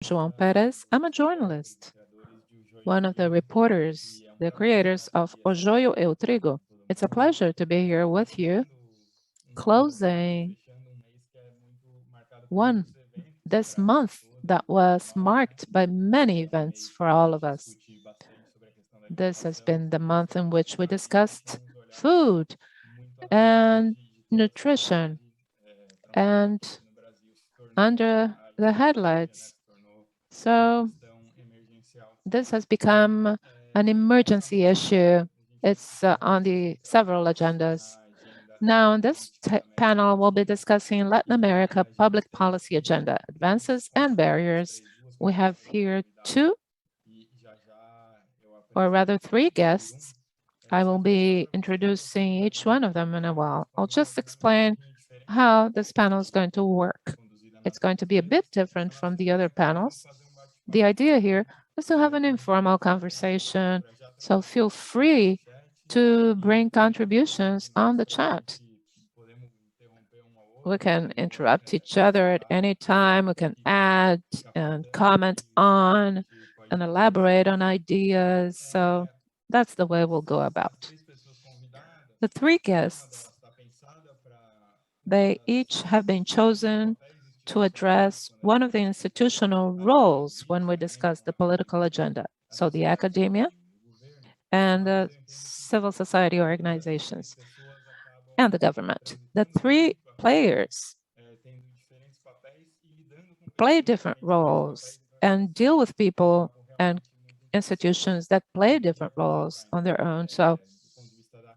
João Perez. I'm a journalist, one of the reporters, the creators of O Joio e o Trigo. It's a pleasure to be here with you, closing this month that was marked by many events for all of us. This has been the month in which we discussed food and nutrition, and under the headlights. So this has become an emergency issue. It's on the several agendas. Now, in this panel, we'll be discussing Latin America public policy agenda, advances and barriers. We have here two, or rather three guests. I will be introducing each one of them in a while. I'll just explain how this panel is going to work. It's going to be a bit different from the other panels. The idea here is to have an informal conversation, so feel free to bring contributions on the chat. We can interrupt each other at any time. We can add and comment on and elaborate on ideas. So that's the way we'll go about. The three guests, they each have been chosen to address one of the institutional roles when we discuss the political agenda. So the academia and the civil society organizations and the government. The three players play different roles and deal with people and institutions that play different roles on their own. So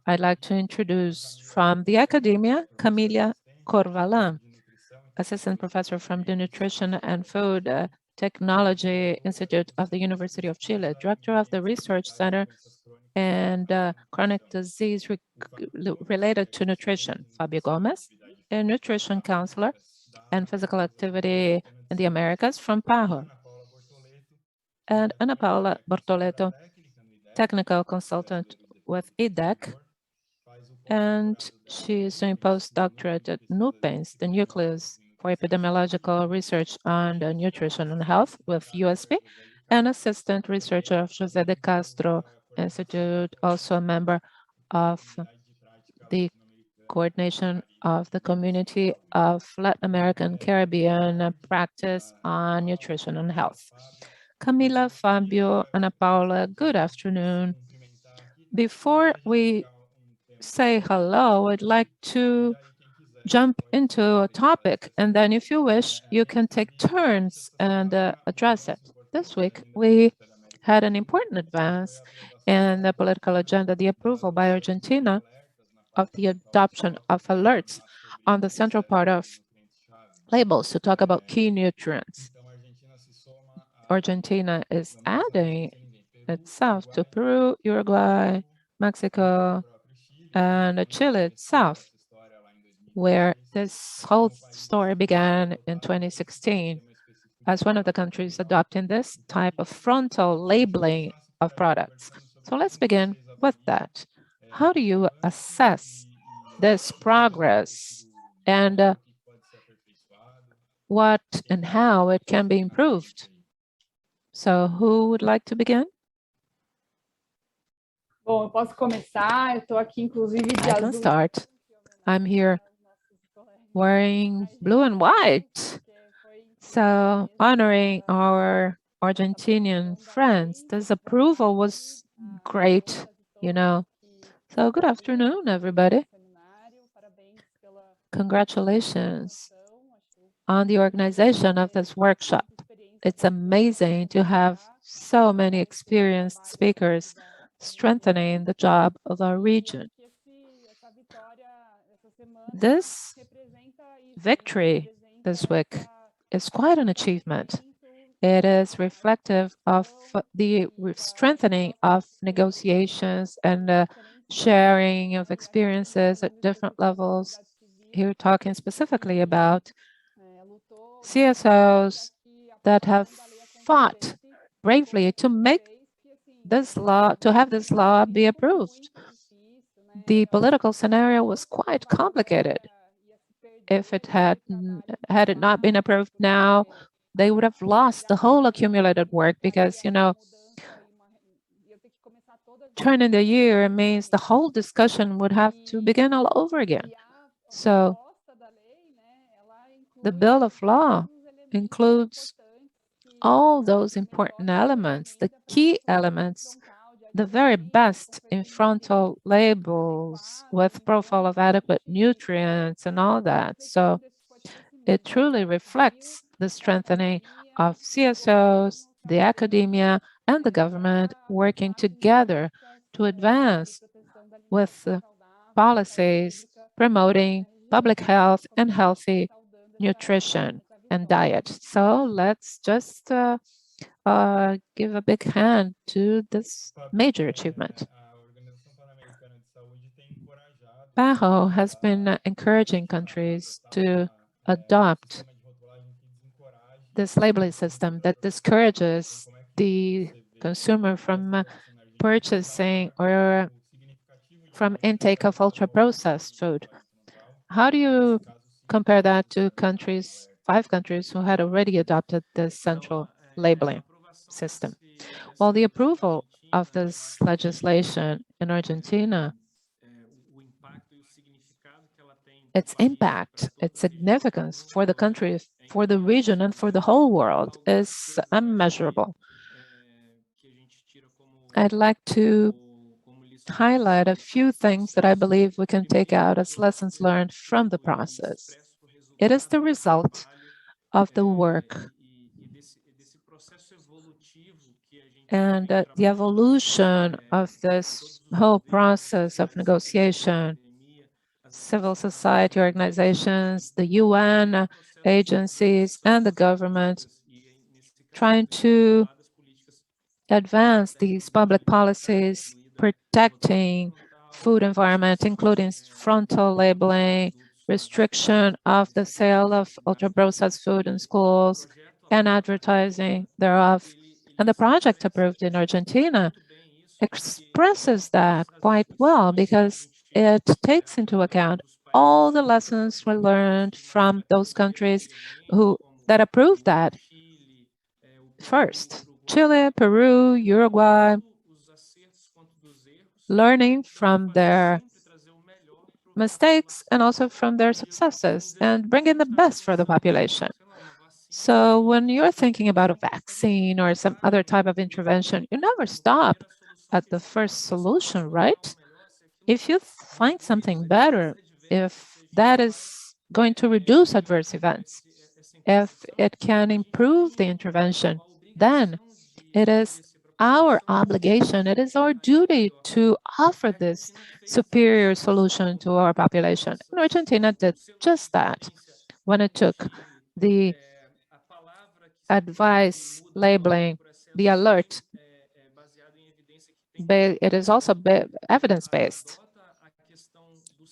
I'd like to introduce from the academia, Camila Corvalan, assistant professor from the Nutrition and Food Technology Institute of the University of Chile, director of the Research Center and chronic disease related to nutrition, Fábio Gomes, a nutrition counselor and physical activity in the Americas from PAHO, and Paula Bortoletto, technical consultant with IDEC, and she is doing postdoctorate at NUPENS, the Nucleus for Epidemiological Research on Nutrition and Health with USP, and assistant researcher of José de Castro Institute, also a member of the coordination of the Community of Latin American Caribbean Practice on Nutrition and Health. Camila, Fábio, and Paula, good afternoon. Before we say hello, I'd like to jump into a topic, and then if you wish, you can take turns and address it. This week, we had an important advance in the political agenda, the approval by Argentina of the adoption of alerts on the central part of labels to talk about key nutrients. Argentina is adding itself to Peru, Uruguay, Mexico, and Chile itself, where this whole story began in 2016 as one of the countries adopting this type of frontal labeling of products. So let's begin with that. How do you assess this progress and what and how it can be improved? So who would like to begin? Bom, eu posso começar. Eu estou aqui, inclusive, de I can azul. start. I'm here wearing blue and white. So honoring our Argentinian friends, this approval was great, you know. So good afternoon, everybody. Congratulations on the organization of this workshop. It's amazing to have so many experienced speakers strengthening the job of our region. This victory this week is quite an achievement. It is reflective of the strengthening of negotiations and sharing of experiences at different levels. Here, talking specifically about CSOs that have fought bravely to make this law, to have this law be approved. The political scenario was quite complicated. If it had it not been approved now, they would have lost the whole accumulated work because, turning the year means the whole discussion would have to begin all over again. So the bill of law includes all those important elements, the key elements, the very best in frontal labels with profile of adequate nutrients and all that. So it truly reflects the strengthening of CSOs, the academia, and the government working together to advance with policies promoting public health and healthy nutrition and diet. So let's just give a big hand to this major achievement. PAHO has been encouraging countries to adopt this labeling system that discourages the consumer from purchasing or from intake of ultra-processed food. How do you compare that to countries, 5 countries who had already adopted this central labeling system? Well, the approval of this legislation in Argentina, its impact, its significance for the country, for the region, and for the whole world is immeasurable. I'd like to highlight a few things that I believe we can take out as lessons learned from the process. It is the result of the work and the evolution of this whole process of negotiation, civil society organizations, the UN agencies, and the government trying to advance these public policies protecting food environment, including frontal labeling, restriction of the sale of ultra-processed food in schools, and advertising thereof. And the project approved in Argentina expresses that quite well because it takes into account all the lessons we learned from those countries that approved that first. Chile, Peru, Uruguay, learning from their mistakes and also from their successes and bringing the best for the population. So when you're thinking about a vaccine or some other type of intervention, you never stop at the first solution, right? If you find something better, if that is going to reduce adverse events, if it can improve the intervention, then it is our obligation, it is our duty to offer this superior solution to our population. And Argentina did just that when it took the advice labeling, the alert. It is also evidence-based,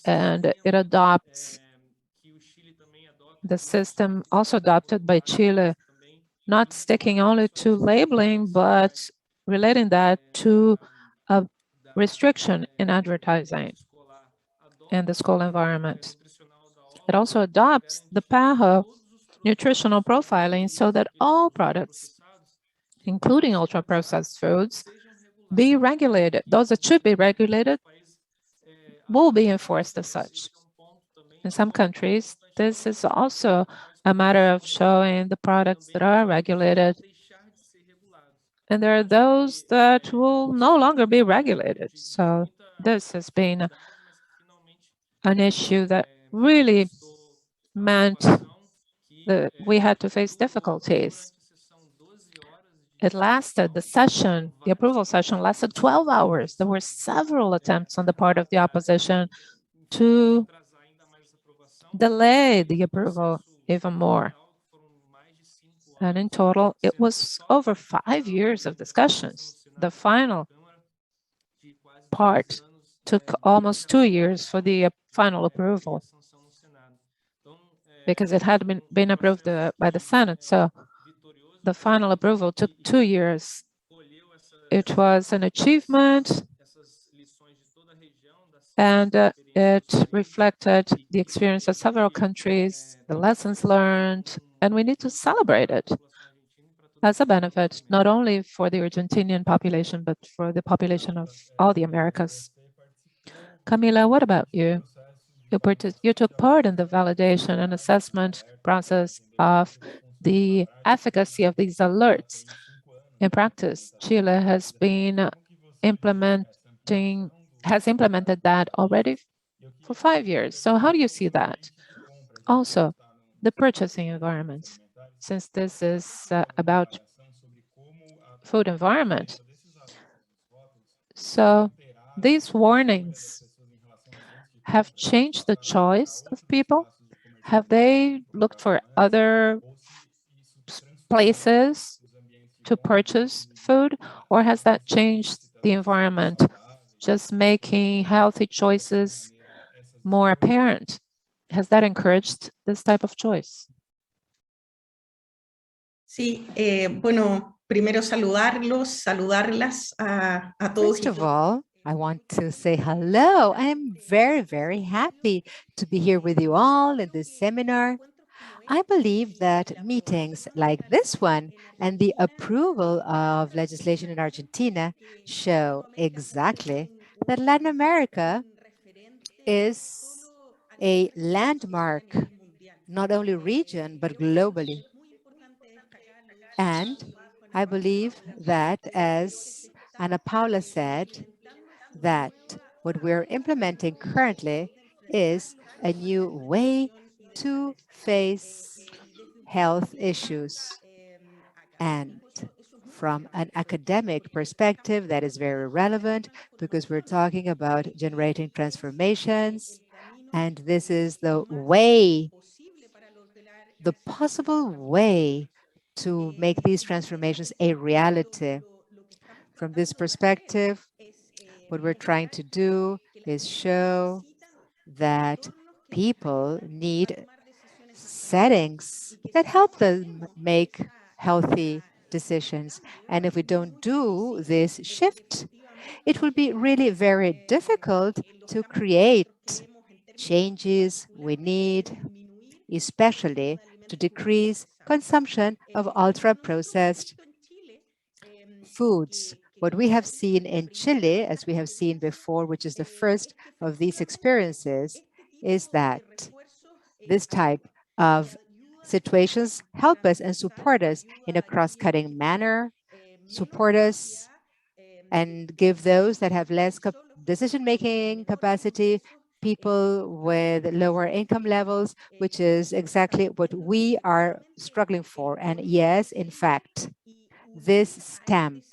and it adopts the system also adopted by Chile, not sticking only to labeling, but relating that to a restriction in advertising in the school environment. It also adopts the PAHO nutritional profiling so that all products, including ultra-processed foods, be regulated. Those that should be regulated will be enforced as such. In some countries, this is also a matter of showing the products that are regulated. And there are those that will no longer be regulated. So this has been an issue that really meant that we had to face difficulties. It lasted, the approval session lasted 12 hours. There were several attempts on the part of the opposition to delay the approval even more. And in total, it was over 5 years of discussions. The final part took almost 2 years for the final approval because it had been approved by the Senate. So the final approval took 2 years. It was an achievement, and it reflected the experience of several countries, the lessons learned, and we need to celebrate it. as a benefit, not only for the Argentinian population, but for the population of all the Americas. Camila, what about you? You took part in the validation and assessment process of the efficacy of these alerts. In practice, Chile has been has implemented that already for 5 years. So how do you see that? Also, the purchasing environment, since this is about food environment. So these warnings have changed the choice of people? Have they looked for other places to purchase food, or has that changed the environment, just making healthy choices more apparent? Has that encouraged this type of choice? Sí, bueno, primero saludarlas a todos. First of all, I want to say hello. I am very, very happy to be here with you all in this seminar. I believe that meetings like this one and the approval of legislation in Argentina show exactly that Latin America is a landmark, not only region, but globally. And I believe that, as Paula said, that what we're implementing currently is a new way to face health issues. And from an academic perspective, that is very relevant because we're talking about generating transformations. And this is the way, the possible way to make these transformations a reality. From this perspective, what we're trying to do is show that people need settings that help them make healthy decisions. And if we don't do this shift, it will be really very difficult to create changes we need, especially to decrease consumption of ultra-processed foods. What we have seen in Chile, as we have seen before, which is the first of these experiences, is that this type of situations help us and support us in a cross-cutting manner, support us and give those that have less decision-making capacity, people with lower income levels, which is exactly what we are struggling for. And yes, in fact, this stamp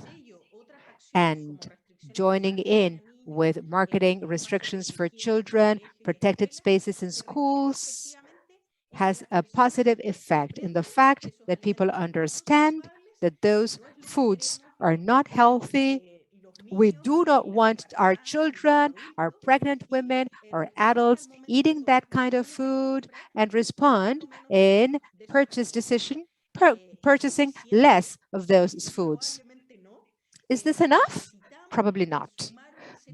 and joining in with marketing restrictions for children, protected spaces in schools, has a positive effect in the fact that people understand that those foods are not healthy. We do not want our children, our pregnant women, or adults eating that kind of food and respond in purchasing less of those foods. Is this enough? Probably not.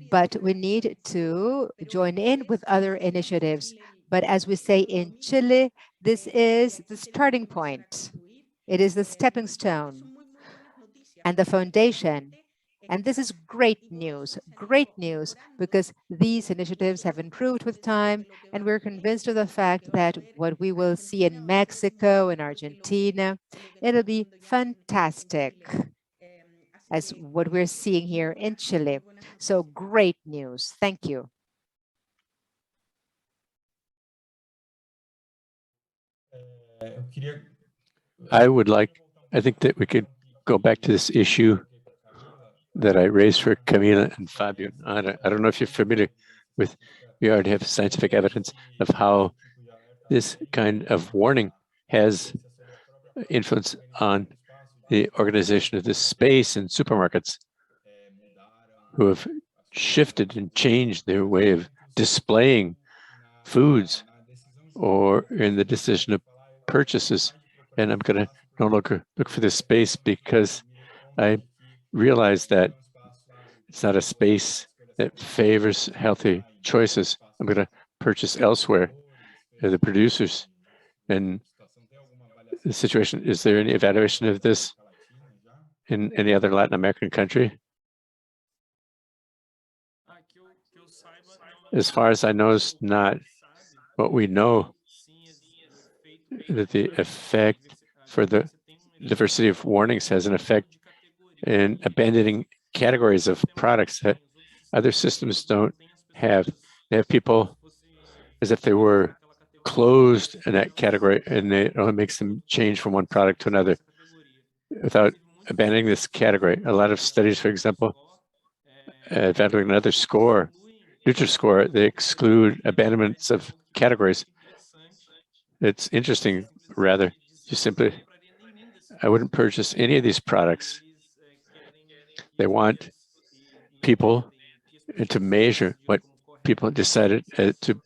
But we need to join in with other initiatives. But as we say in Chile, this is the starting point. It is the stepping stone and the foundation. And this is great news, because these initiatives have improved with time, and we're convinced of the fact that what we will see in Mexico and Argentina, it'll be fantastic as what we're seeing here in Chile. So great news. Thank you. I think that we could go back to this issue that I raised for Camila and Fábio. I don't know if you're familiar with, we already have scientific evidence of how this kind of warning has influence on the organization of this space in supermarkets, who have shifted and changed their way of displaying foods or in the decision of purchases. And I'm going to no longer look for this space because I realize that it's not a space that favors healthy choices. I'm going to purchase elsewhere. The producers and the situation. Is there any evaluation of this in any other Latin American country? As far as I know, it's not. What we know that the effect for the diversity of warnings has an effect in abandoning categories of products that other systems don't have. They have people as if they were closed in that category, and it only makes them change from one product to another without abandoning this category. A lot of studies, for example, evaluating another score, Nutri-Score, they exclude abandonments of categories. It's interesting, rather, just simply, I wouldn't purchase any of these products. They want people to measure what people decided to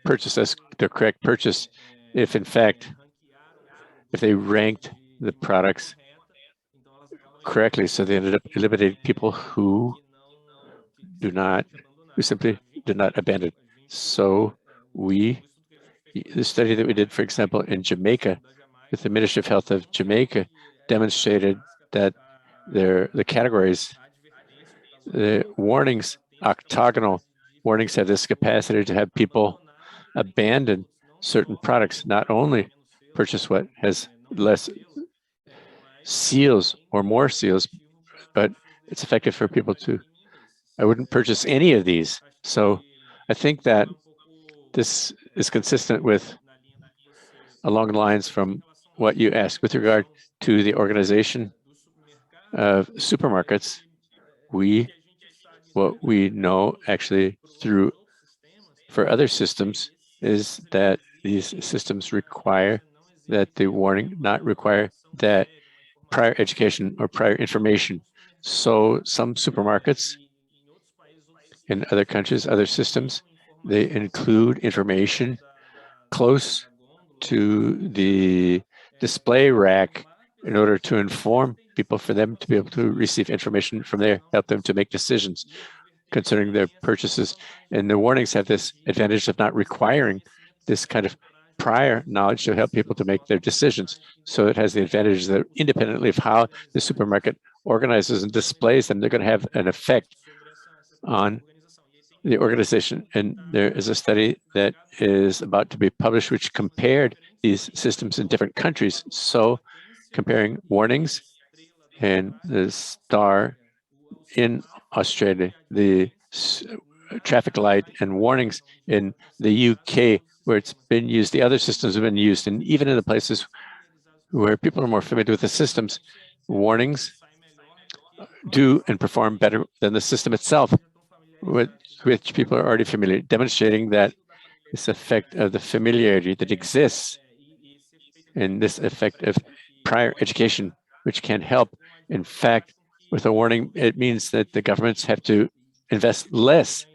purchase as the correct purchase. If in fact, if they ranked the products correctly, so they ended up eliminating people who simply did not abandon. So the study that we did, for example, in Jamaica, with the Ministry of Health of Jamaica, demonstrated that the categories, the warnings, octagonal warnings have this capacity to have people abandon certain products, not only purchase what has less seals or more seals, but it's effective for people to, I wouldn't purchase any of these. So I think that this is consistent with along the lines from what you asked with regard to the organization of supermarkets. What we know actually for other systems is that these systems require that the warning not require that prior education or prior information. So some supermarkets in other countries, other systems, they include information close to the display rack in order to inform people, for them to be able to receive information from there, help them to make decisions concerning their purchases. And the warnings have this advantage of not requiring this kind of prior knowledge to help people to make their decisions. So it has the advantage that independently of how the supermarket organizes and displays them, they're going to have an effect on the organization. And there is a study that is about to be published which compared these systems in different countries. So comparing warnings and the star in Australia, the traffic light and warnings in the UK, where it's been used, the other systems have been used, and even in the places where people are more familiar with the systems, warnings do and perform better than the system itself, with which people are already familiar, demonstrating that this effect of the familiarity that exists and this effect of prior education, which can help. In fact, with a warning, it means that the governments have to invest less,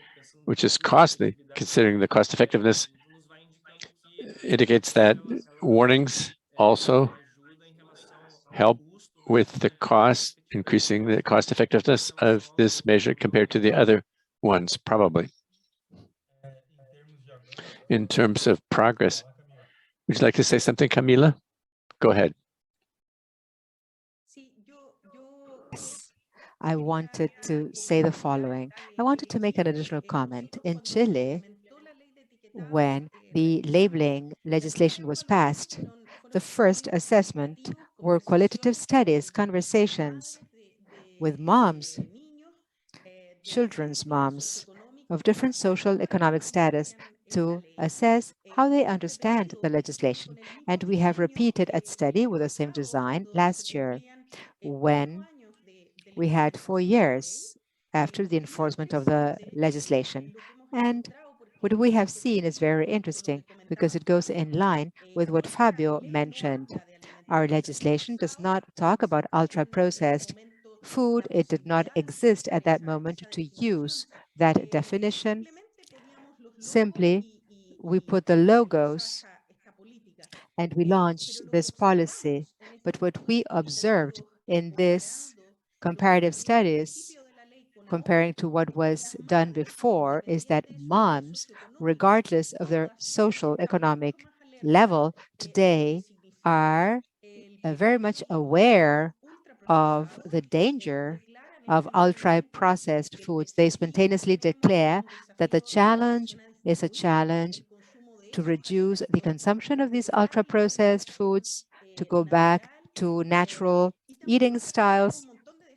which is costly, considering the cost effectiveness indicates that warnings also help with the cost, increasing the cost effectiveness of this measure compared to the other ones, probably. In terms of progress, would you like to say something, Camila? Go ahead. Yes, I wanted to say the following. I wanted to make an additional comment. In Chile, when the labeling legislation was passed, the first assessment were qualitative studies, conversations with moms, children's moms of different social economic status to assess how they understand the legislation. And we have repeated a study with the same design last year when we had 4 years after the enforcement of the legislation. And what we have seen is very interesting because it goes in line with what Fábio mentioned. Our legislation does not talk about ultra-processed food. It did not exist at that moment to use that definition. Simply, we put the logos and we launched this policy. But what we observed in this comparative studies, comparing to what was done before, is that moms, regardless of their social economic level, today are very much aware of the danger of ultra-processed foods. They spontaneously declare that the challenge is a challenge to reduce the consumption of these ultra-processed foods, to go back to natural eating styles,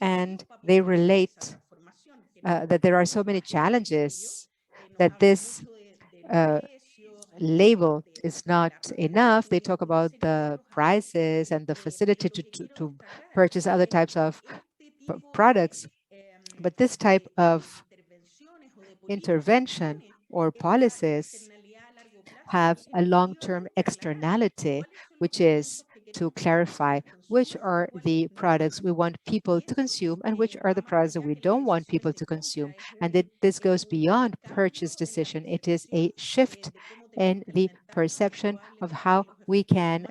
and they relate that there are so many challenges that this label is not enough. They talk about the prices and the facility to purchase other types of products. But this type of intervention or policies have a long-term externality, which is to clarify which are the products we want people to consume and which are the products that we don't want people to consume. And this goes beyond purchase decision. It is a shift in the perception of how we can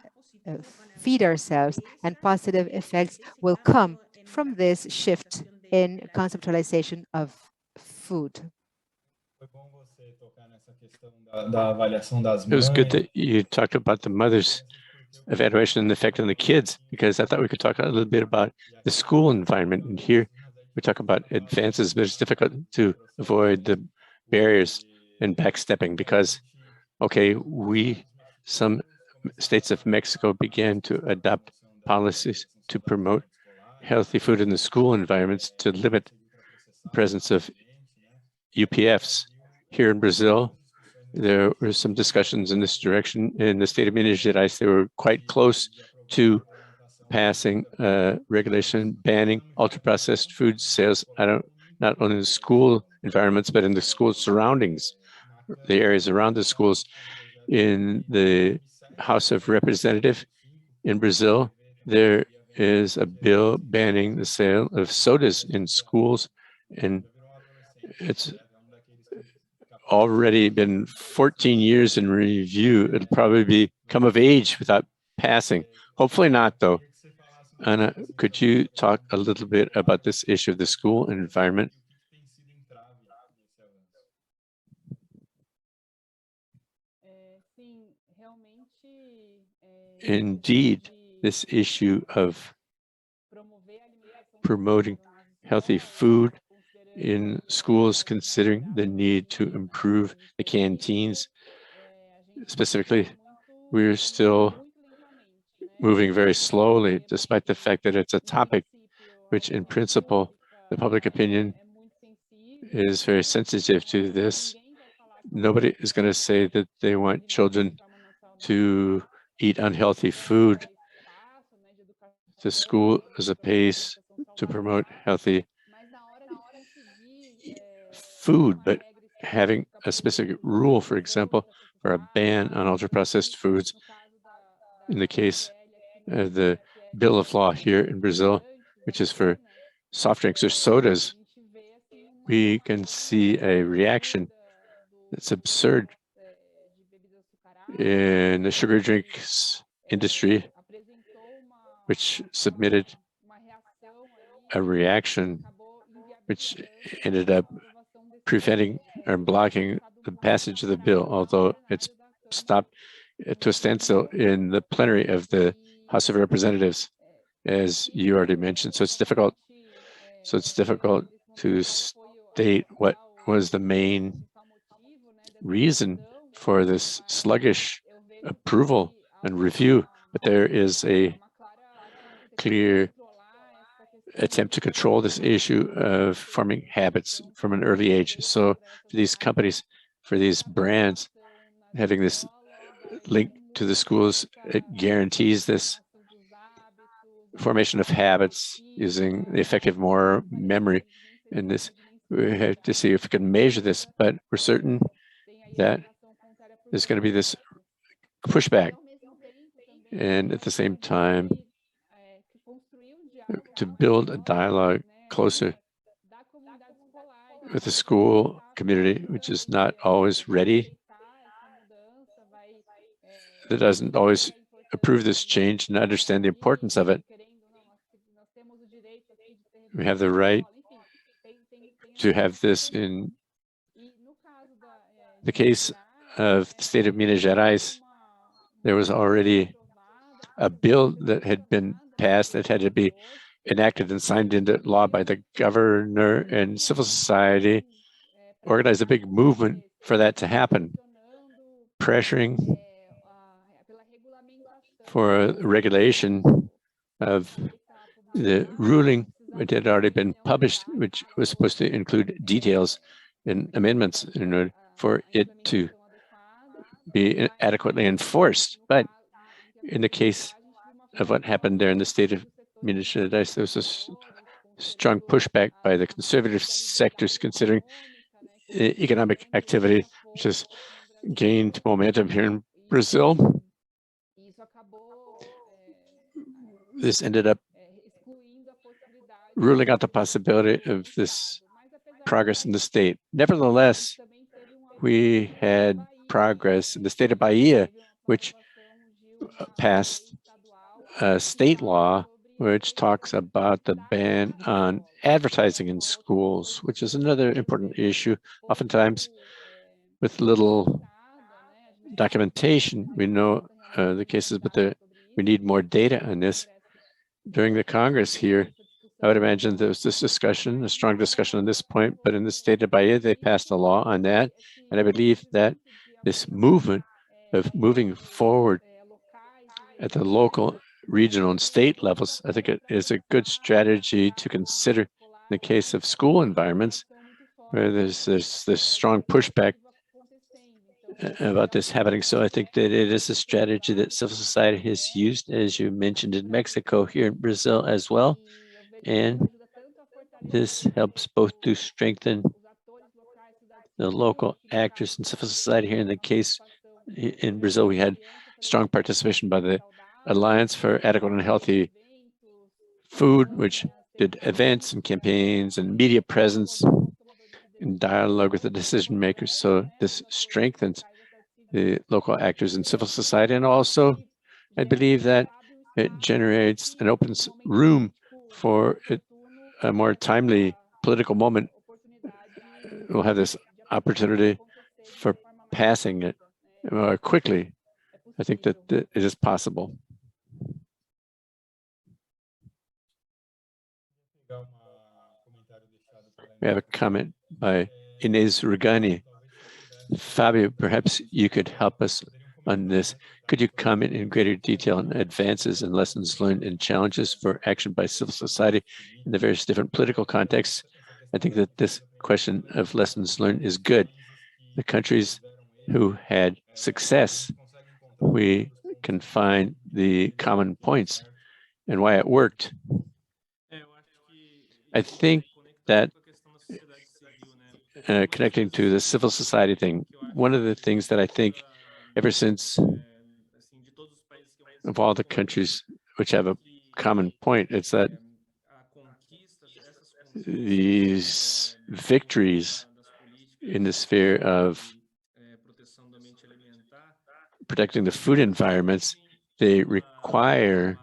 feed ourselves, and positive effects will come from this shift in conceptualization of food. It was good that you talked about the mothers' evaluation and the effect on the kids, because I thought we could talk a little bit about the school environment. And here we talk about advances, but it's difficult to avoid the barriers and backstepping because, okay, some states of Mexico began to adopt policies to promote healthy food in the school environments to limit the presence of UPFs. Here in Brazil, there were some discussions in this direction. In the state of Minas Gerais, they were quite close to passing regulation banning ultra-processed food sales, not only in the school environments, but in the school surroundings, the areas around the schools. In the House of Representatives in Brazil, there is a bill banning the sale of sodas in schools, and it's already been 14 years in review. It'll probably come of age without passing. Hopefully not, though. Ana, could you talk a little bit about this issue of the school environment? Indeed, this issue of promoting healthy food in schools, considering the need to improve the canteens. Specifically, we're still moving very slowly, despite the fact that it's a topic which, in principle, the public opinion is very sensitive to this. Nobody is going to say that they want children to eat unhealthy food. The school is a place to promote healthy food, but having a specific rule, for example, for a ban on ultra-processed foods, in the case of the bill of law here in Brazil, which is for soft drinks or sodas, we can see a reaction that's absurd in the sugar drinks industry, which submitted a reaction which ended up preventing or blocking the passage of the bill, although it's stopped to a standstill in the plenary of the House of Representatives, as you already mentioned. So it's difficult. To state what was the main reason for this sluggish approval and review, but there is a clear attempt to control this issue of forming habits from an early age. So for these companies, for these brands, having this link to the schools, it guarantees this formation of habits using the effective motor memory. And this, we have to see if we can measure this, but we're certain that there's going to be this pushback. And at the same time, to build a dialogue closer with the school community, which is not always ready, that doesn't always approve this change and understand the importance of it. We have the right to have this. In the case of the state of Minas Gerais, there was already a bill that had been passed that had to be enacted and signed into law by the governor, and civil society organized a big movement for that to happen, pressuring for a regulation of the ruling which had already been published, which was supposed to include details and amendments in order for it to be adequately enforced. But in the case of what happened there in the state of Minas Gerais, there was a strong pushback by the conservative sectors considering economic activity, which has gained momentum here in Brazil. This ended up ruling out the possibility of this progress in the state. Nevertheless, we had progress in the state of Bahia, which passed a state law which talks about the ban on advertising in schools, which is another important issue. Oftentimes, with little documentation, we know the cases, but we need more data on this. During the Congress here, I would imagine there was this discussion, a strong discussion on this point, but in the state of Bahia, they passed a law on that. And I believe that this movement of moving forward at the local, regional, and state levels, I think it is a good strategy to consider in the case of school environments, where there's this strong pushback about this happening. So I think that it is a strategy that civil society has used, as you mentioned, in Mexico, here in Brazil as well. And this helps both to strengthen the local actors and civil society here. In the case in Brazil, we had strong participation by the Alliance for Adequate and Healthy Food, which did events and campaigns and media presence in dialogue with the decision makers. So this strengthens the local actors in civil society. And also, I believe that it generates and opens room for a more timely political moment. We'll have this opportunity for passing it quickly. I think that it is possible. We have a comment by Inês Rugani. Fábio, perhaps you could help us on this. Could you comment in greater detail on advances and lessons learned and challenges for action by civil society in the various different political contexts? I think that this question of lessons learned is good. The countries who had success, we can find the common points and why it worked. I think that connecting to the civil society thing, one of the things that I think ever since of all the countries which have a common point, it's that these victories in the sphere of protecting the food environments, they require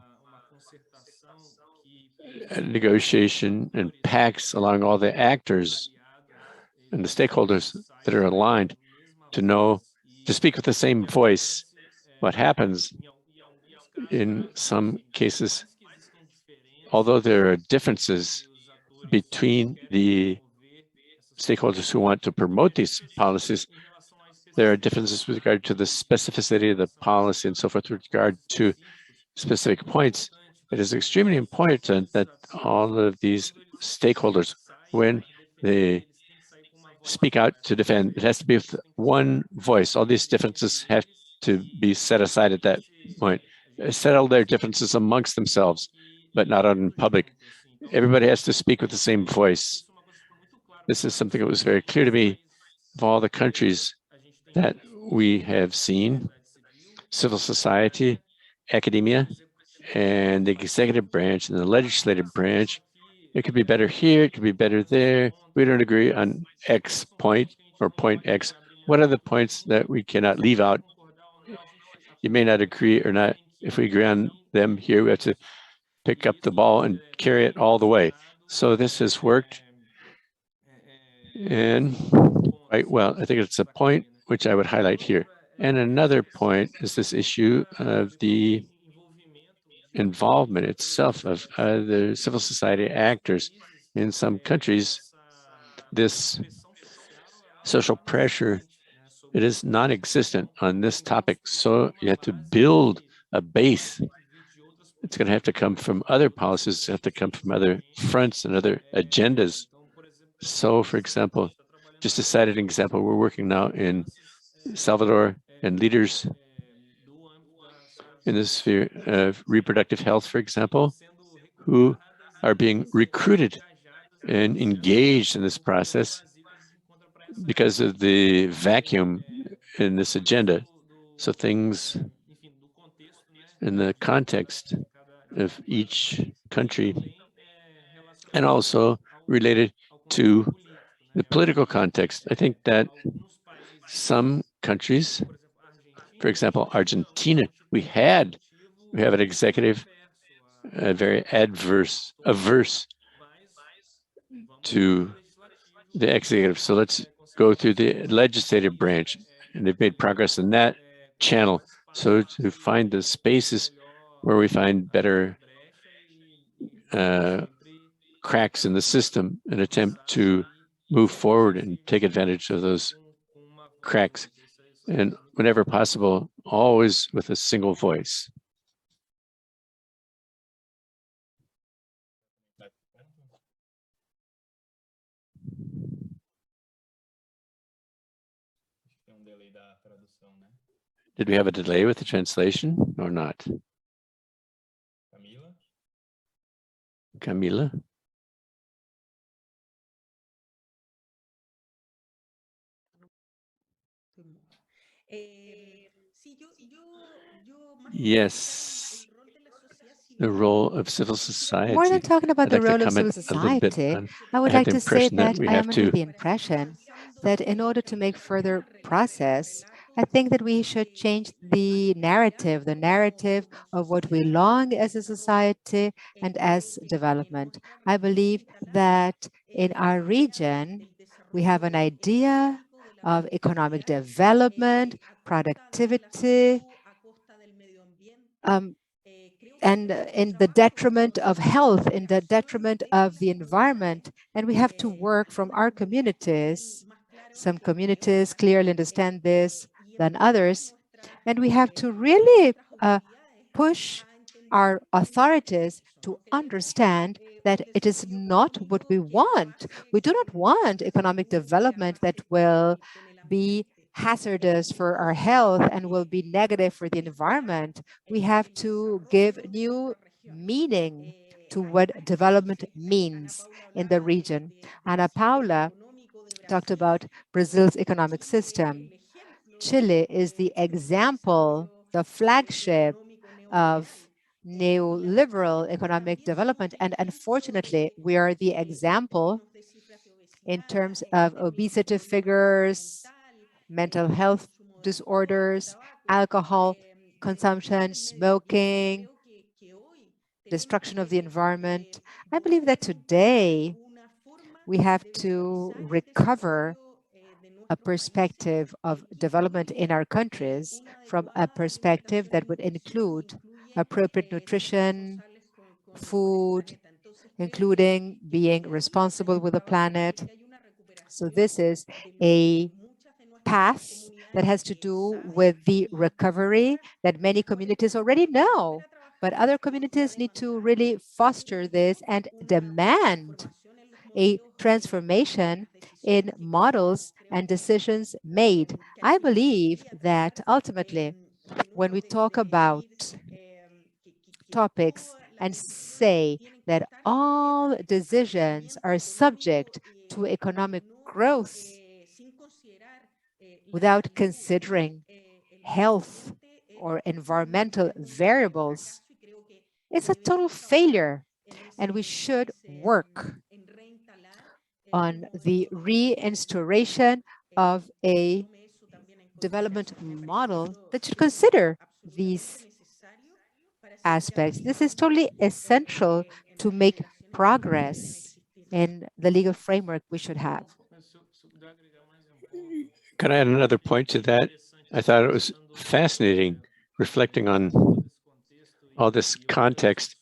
a negotiation and pacts along all the actors and the stakeholders that are aligned to speak with the same voice. What happens in some cases, although there are differences between the stakeholders who want to promote these policies, there are differences with regard to the specificity of the policy and so forth with regard to specific points. It is extremely important that all of these stakeholders, when they speak out to defend, it has to be with one voice. All these differences have to be set aside at that point. Settle their differences amongst themselves, but not out in public. Everybody has to speak with the same voice. This is something that was very clear to me of all the countries that we have seen, civil society, academia, and the executive branch and the legislative branch. It could be better here, it could be better there. We don't agree on X point or point X. What are the points that we cannot leave out? You may not agree or not. If we agree on them here, we have to pick up the ball and carry it all the way. So this has worked. And quite well, I think it's a point which I would highlight here. And another point is this issue of the involvement itself of the civil society actors. In some countries, this social pressure, it is non-existent on this topic. So you have to build a base. It's going to have to come from other policies, it's have to come from other fronts and other agendas. So, for example, just to cite an example, we're working now in Salvador and leaders in the sphere of reproductive health, for example, who are being recruited and engaged in this process because of the vacuum in this agenda. So things in the context of each country and also related to the political context. I think that some countries, for example, Argentina, we have an executive very averse to the executive. So let's go through the legislative branch, and they've made progress in that channel. So to find the spaces where we find better cracks in the system and attempt to move forward and take advantage of those cracks. And whenever possible, always with a single voice. Did we have a delay with the translation or not? Camila? Yes, the role of civil society. More than talking about the I'd like role to of civil comment a little bit society, on, I would have like the to say impression that that we I have am under to the impression that in order to make further process, I think that we should change the narrative of what we long as a society and as development. I believe that in our region, we have an idea of economic development, productivity, and in the detriment of health, in the detriment of the environment. And we have to work from our communities. Some communities clearly understand this than others. And we have to really push our authorities to understand that it is not what we want. We do not want economic development that will be hazardous for our health and will be negative for the environment. We have to give new meaning to what development means in the region. Ana Paula talked about Brazil's economic system. Chile is the example, the flagship of neoliberal economic development. And unfortunately, we are the example in terms of obesity figures, mental health disorders, alcohol consumption, smoking, destruction of the environment. I believe that today we have to recover a perspective of development in our countries from a perspective that would include appropriate nutrition, food, including being responsible with the planet. So this is a path that has to do with the recovery that many communities already know, but other communities need to really foster this and demand a transformation in models and decisions made. I believe that ultimately, when we talk about topics and say that all decisions are subject to economic growth without considering health or environmental variables, it's a total failure. And we should work on the reinstauration of a development model that should consider these aspects. This is totally essential to make progress in the legal framework we should have. Can I add another point to that? I thought it was fascinating reflecting on all this context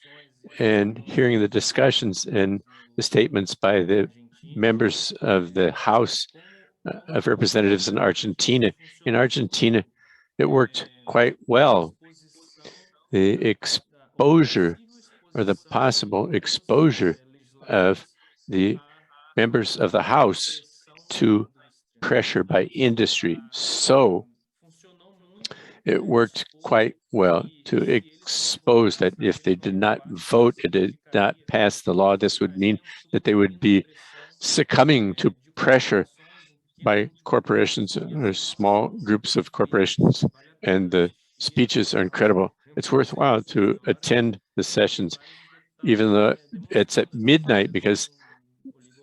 and hearing the discussions and the statements by the members of the House of Representatives in Argentina. In Argentina, it worked quite well. The exposure or the possible exposure of the members of the House to pressure by industry. So it worked quite well to expose that if they did not vote, it did not pass the law, this would mean that they would be succumbing to pressure by corporations or small groups of corporations. And the speeches are incredible. It's worthwhile to attend the sessions, even though it's at midnight, because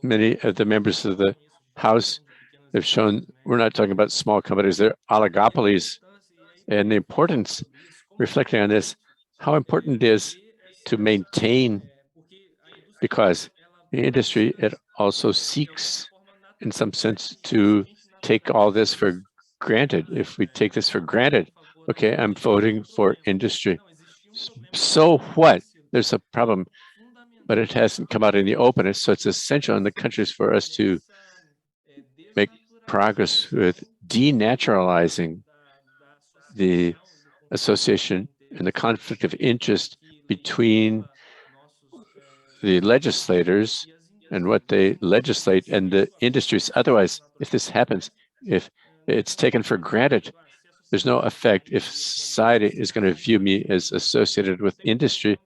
many of the members of the House have shown we're not talking about small companies, they're oligopolies. And the importance, reflecting on this, how important it is to maintain, because the industry, it also seeks, in some sense, to take all this for granted. If we take this for granted, okay, I'm voting for industry. So what? There's a problem, but it hasn't come out in the open. So it's essential in the countries for us to make progress with denaturalizing the association and the conflict of interest between the legislators and what they legislate and the industries. Otherwise, if this happens, if it's taken for granted, there's no effect. If society is going to view me as associated with industry,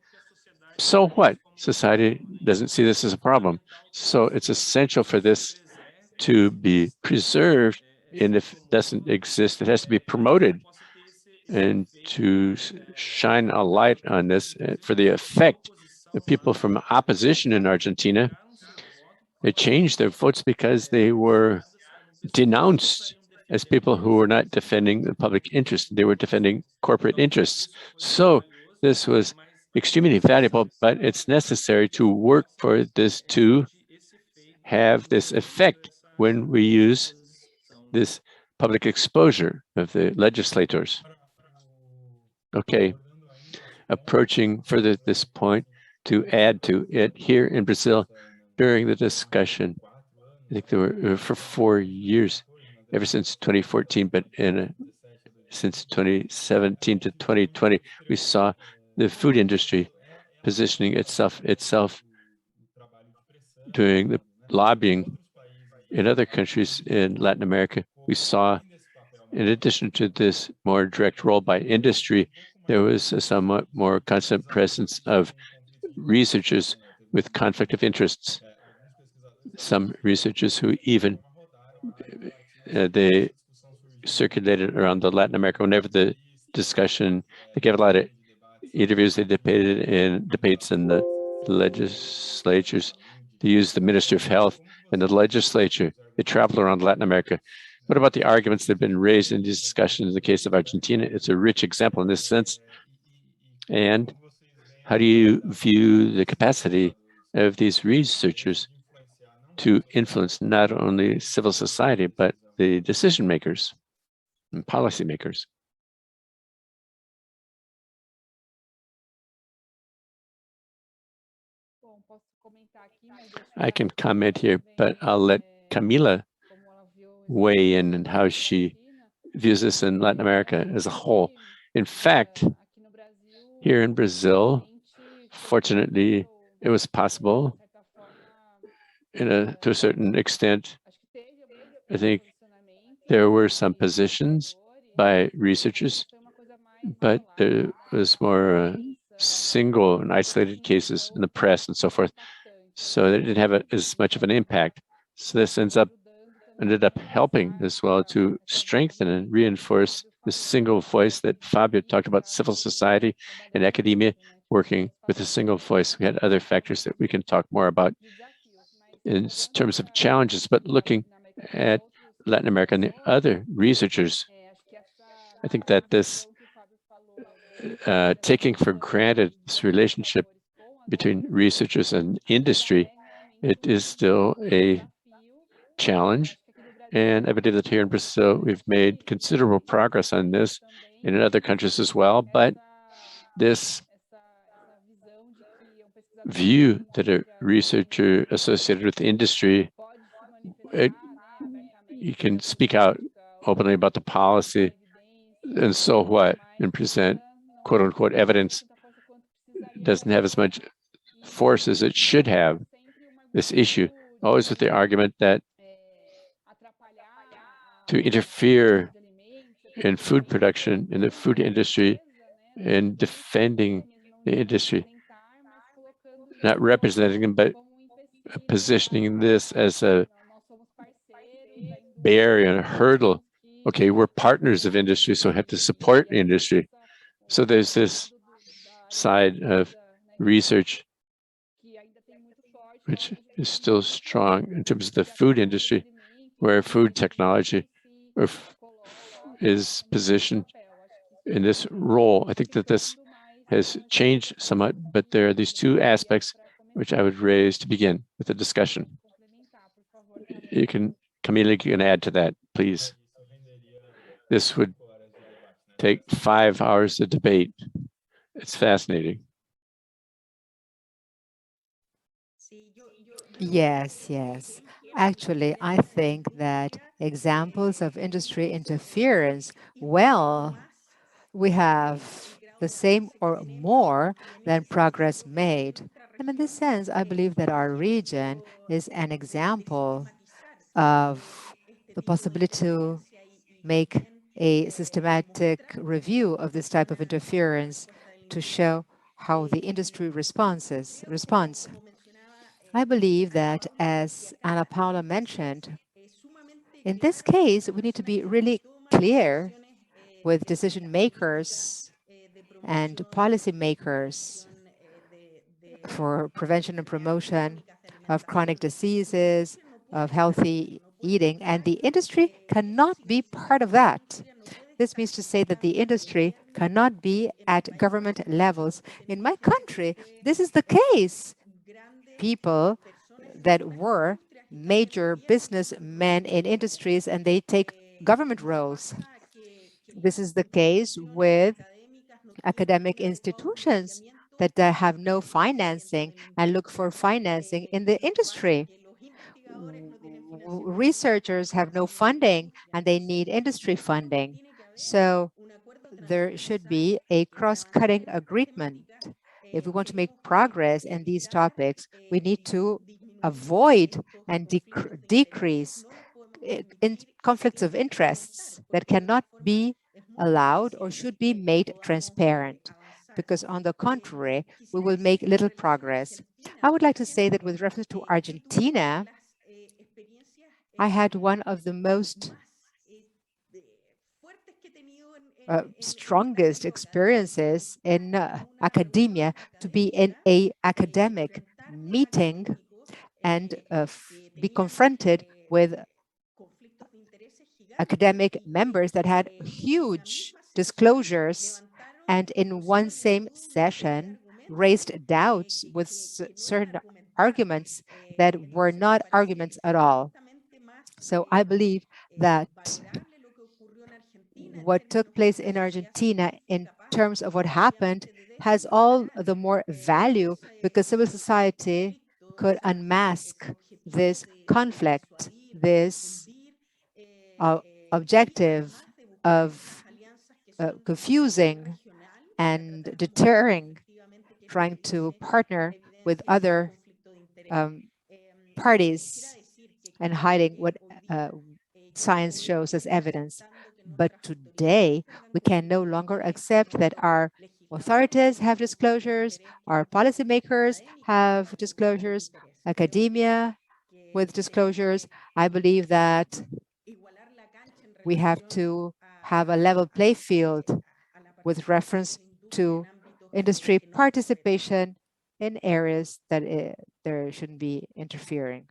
so what? Society doesn't see this as a problem. So it's essential for this to be preserved, and if it doesn't exist, it has to be promoted and to shine a light on this for the effect. The people from opposition in Argentina, they changed their votes because they were denounced as people who were not defending the public interest. They were defending corporate interests. So this was extremely valuable, but it's necessary to work for this to have this effect when we use this public exposure of the legislators. Okay, approaching further this point, to add to it, here in Brazil, during the discussion, I think there were for 4 years, ever since 2014, but since 2017 to 2020, we saw the food industry positioning itself doing the lobbying in other countries in Latin America. We saw, in addition to this more direct role by industry, there was a somewhat more constant presence of researchers with conflict of interests. Some researchers who even they circulated around the Latin America whenever the discussion, they gave a lot of interviews, they debated in debates in the legislatures. They used the Minister of Health and the legislature. They traveled around Latin America. What about the arguments that have been raised in these discussions in the case of Argentina? It's a rich example in this sense. And how do you view the capacity of these researchers to influence not only civil society, but the decision makers and policy makers? I can comment here, but I'll let Camila weigh in and how she views this in Latin America as a whole. In fact, here in Brazil, fortunately, it was possible to a certain extent. I think there were some positions by researchers, but there was more single and isolated cases in the press and so forth. So they didn't have as much of an impact. So this ended up helping as well to strengthen and reinforce the single voice that Fábio talked about, civil society and academia working with a single voice. We had other factors that we can talk more about in terms of challenges, but looking at Latin America and the other researchers, I think that this taking for granted this relationship between researchers and industry, it is still a challenge. And I believe that here in Brazil, we've made considerable progress on this and in other countries as well. But this view that a researcher associated with industry, you can speak out openly about the policy, and so what, and present quote unquote evidence, doesn't have as much force as it should have this issue, always with the argument that to interfere in food production, in the food industry, and defending the industry, not representing them, but positioning this as a barrier and a hurdle. Okay, we're partners of industry, so we have to support industry. So there's this side of research which is still strong in terms of the food industry, where food technology is positioned in this role. I think that this has changed somewhat, but there are these two aspects which I would raise to begin with the discussion. You can, Camila, you can add to that, please. This would take 5 hours of debate. It's fascinating. Yes, yes. Actually, I think that examples of industry interference, well, we have the same or more than progress made. And in this sense, I believe that our region is an example of the possibility to make a systematic review of this type of interference to show how the industry responds. I believe that, as Ana Paula mentioned, in this case, we need to be really clear with decision makers and policy makers for prevention and promotion of chronic diseases, of healthy eating, and the industry cannot be part of that. This means to say that the industry cannot be at government levels. In my country, this is the case. People that were major businessmen in industries, and they take government roles. This is the case with academic institutions that have no financing and look for financing in the industry. Researchers have no funding and they need industry funding. So there should be a cross-cutting agreement. If we want to make progress in these topics, we need to avoid and decrease in conflicts of interests that cannot be allowed or should be made transparent, because on the contrary, we will make little progress. I would like to say that with reference to Argentina, I had one of the most strongest experiences in academia to be in an academic meeting and be confronted with academic members that had huge disclosures and in one same session raised doubts with certain arguments that were not arguments at all. So I believe that what took place in Argentina in terms of what happened has all the more value because civil society could unmask this conflict, this objective of confusing and deterring, trying to partner with other parties and hiding what science shows as evidence. But today, we can no longer accept that our authorities have disclosures, our policymakers have disclosures, academia with disclosures. I believe that we have to have a level play field with reference to industry participation in areas that there shouldn't be interfering.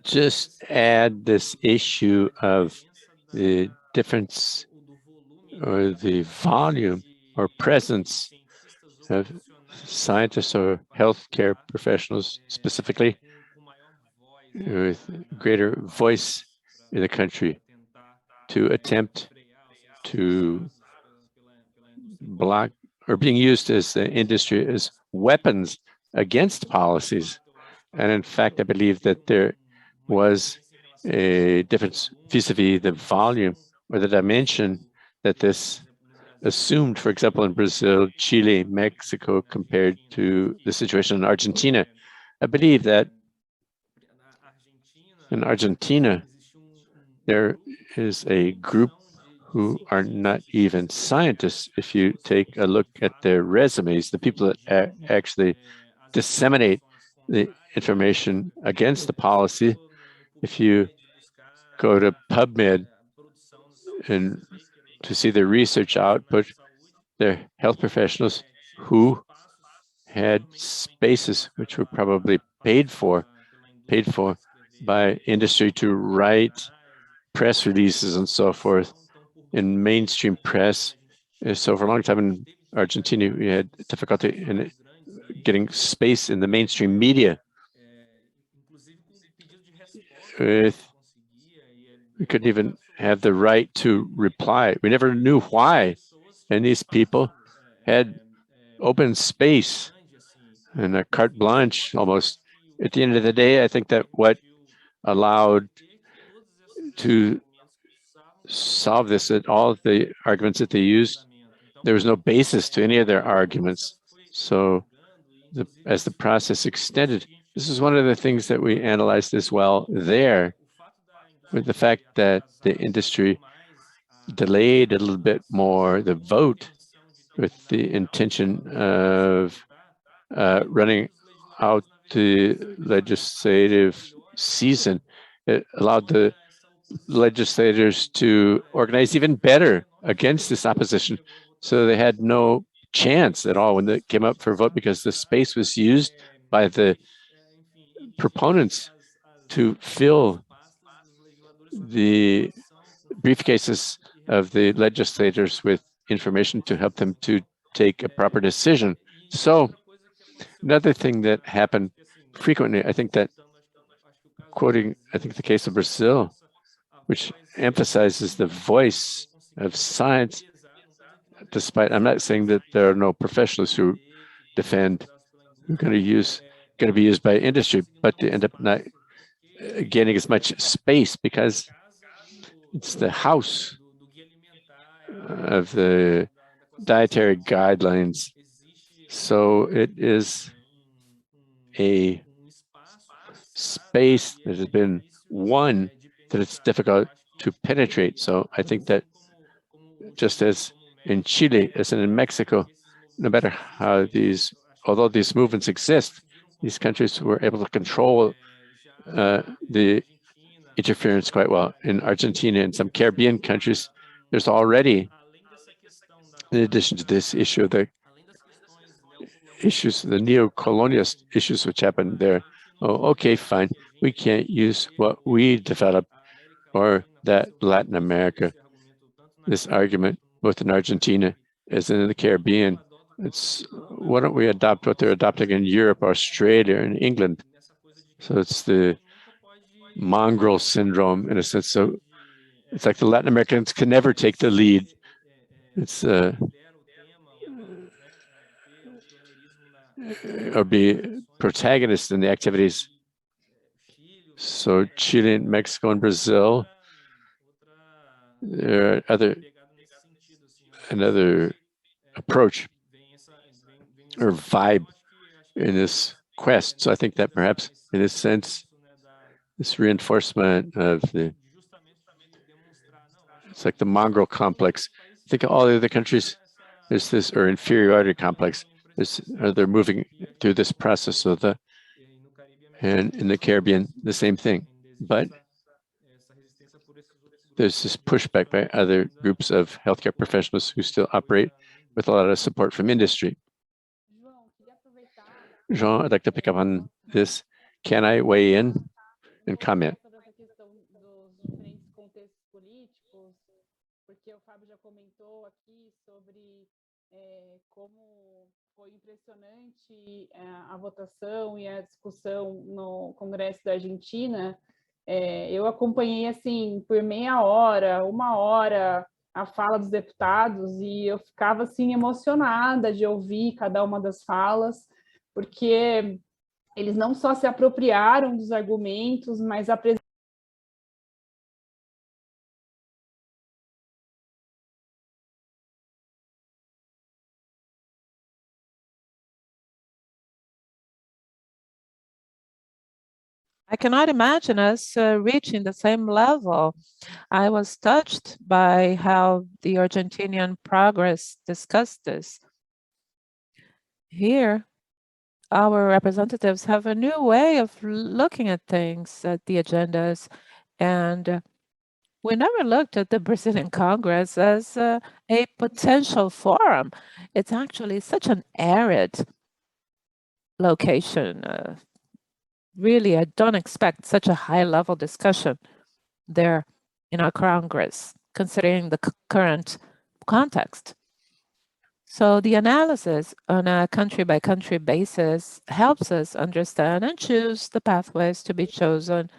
Just add this issue of the difference or the volume or presence of scientists or healthcare professionals specifically with greater voice in the country to attempt to block are being used as the industry as weapons against policies. And in fact, I believe that there was a difference vis-a-vis the volume or the dimension that this assumed, for example, in Brazil, Chile, Mexico, compared to the situation in Argentina. I believe that in Argentina, there is a group who are not even scientists. If you take a look at their resumes, the people that actually disseminate the information against the policy, if you go to PubMed and to see their research output, they're health professionals who had spaces which were probably paid for by industry to write press releases and so forth in mainstream press. So for a long time in Argentina, we had difficulty in getting space in the mainstream media. We couldn't even have the right to reply. We never knew why. And these people had open space and a carte blanche almost. At the end of the day, I think that what allowed to solve this, that all of the arguments that they used, there was no basis to any of their arguments. So as the process extended, this is one of the things that we analyzed as well there, with the fact that the industry delayed a little bit more the vote with the intention of running out the legislative season. It allowed the legislators to organize even better against this opposition. So they had no chance at all when they came up for a vote, because the space was used by the proponents to fill the briefcases of the legislators with information to help them to take a proper decision. So another thing that happened frequently, I think that, quoting, I think the case of Brazil, which emphasizes the voice of science, despite, I'm not saying that there are no professionals who defend, who are going to be used by industry, but they end up not getting as much space because it's the house of the dietary guidelines. So it is a space that has been won that it's difficult to penetrate. So I think that just as in Chile, as in Mexico, no matter how although these movements exist, these countries were able to control the interference quite well. In Argentina and some Caribbean countries, there's already, in addition to this issue, the issues, the neo-colonialist issues which happened there. Oh, okay, fine. We can't use what we developed or that Latin America. This argument, both in Argentina as in the Caribbean, it's why don't we adopt what they're adopting in Europe, Australia, and England? So it's the mongrel syndrome in a sense. So it's like the Latin Americans can never take the lead. It's or be protagonists in the activities. So Chile, Mexico, and Brazil, there are another approach or vibe in this quest. So I think that perhaps in this sense, this reinforcement of it's like the mongrel complex. I think all the other countries, there's this, or inferiority complex, they're moving through this process of and in the Caribbean, the same thing. But there's this pushback by other groups of healthcare professionals who still operate with a lot of support from industry. João, I'd like to pick up on this. Can I weigh in and comment? Porque o Fábio já comentou aqui sobre como foi impressionante a votação e a discussão no Congresso da Argentina. Eu acompanhei assim por meia hora, uma hora, a fala dos deputados e eu ficava assim emocionada de ouvir cada uma das falas, porque eles não só se apropriaram dos argumentos, mas apresentaram I cannot imagine us reaching the same level. I was touched by how the Argentinian Progress discussed this. Here, our representatives have a new way of looking at things, at the agendas, and we never looked at the Brazilian Congress as a potential forum. It's actually such an arid location. Really, I don't expect such a high-level discussion there in our Congress, considering the current context. So the analysis on a country-by-country basis helps us understand and choose the pathways to be chosen.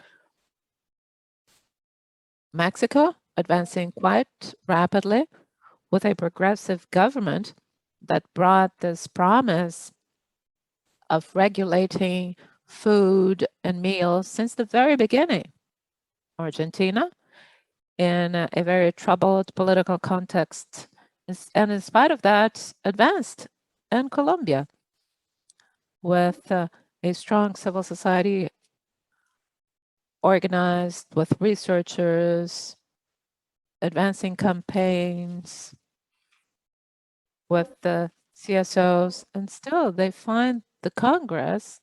Mexico advancing quite rapidly with a progressive government that brought this promise of regulating food and meals since the very beginning. Argentina, in a very troubled political context, and in spite of that, advanced. And Colombia, with a strong civil society organized with researchers, advancing campaigns with the CSOs, and still they find the Congress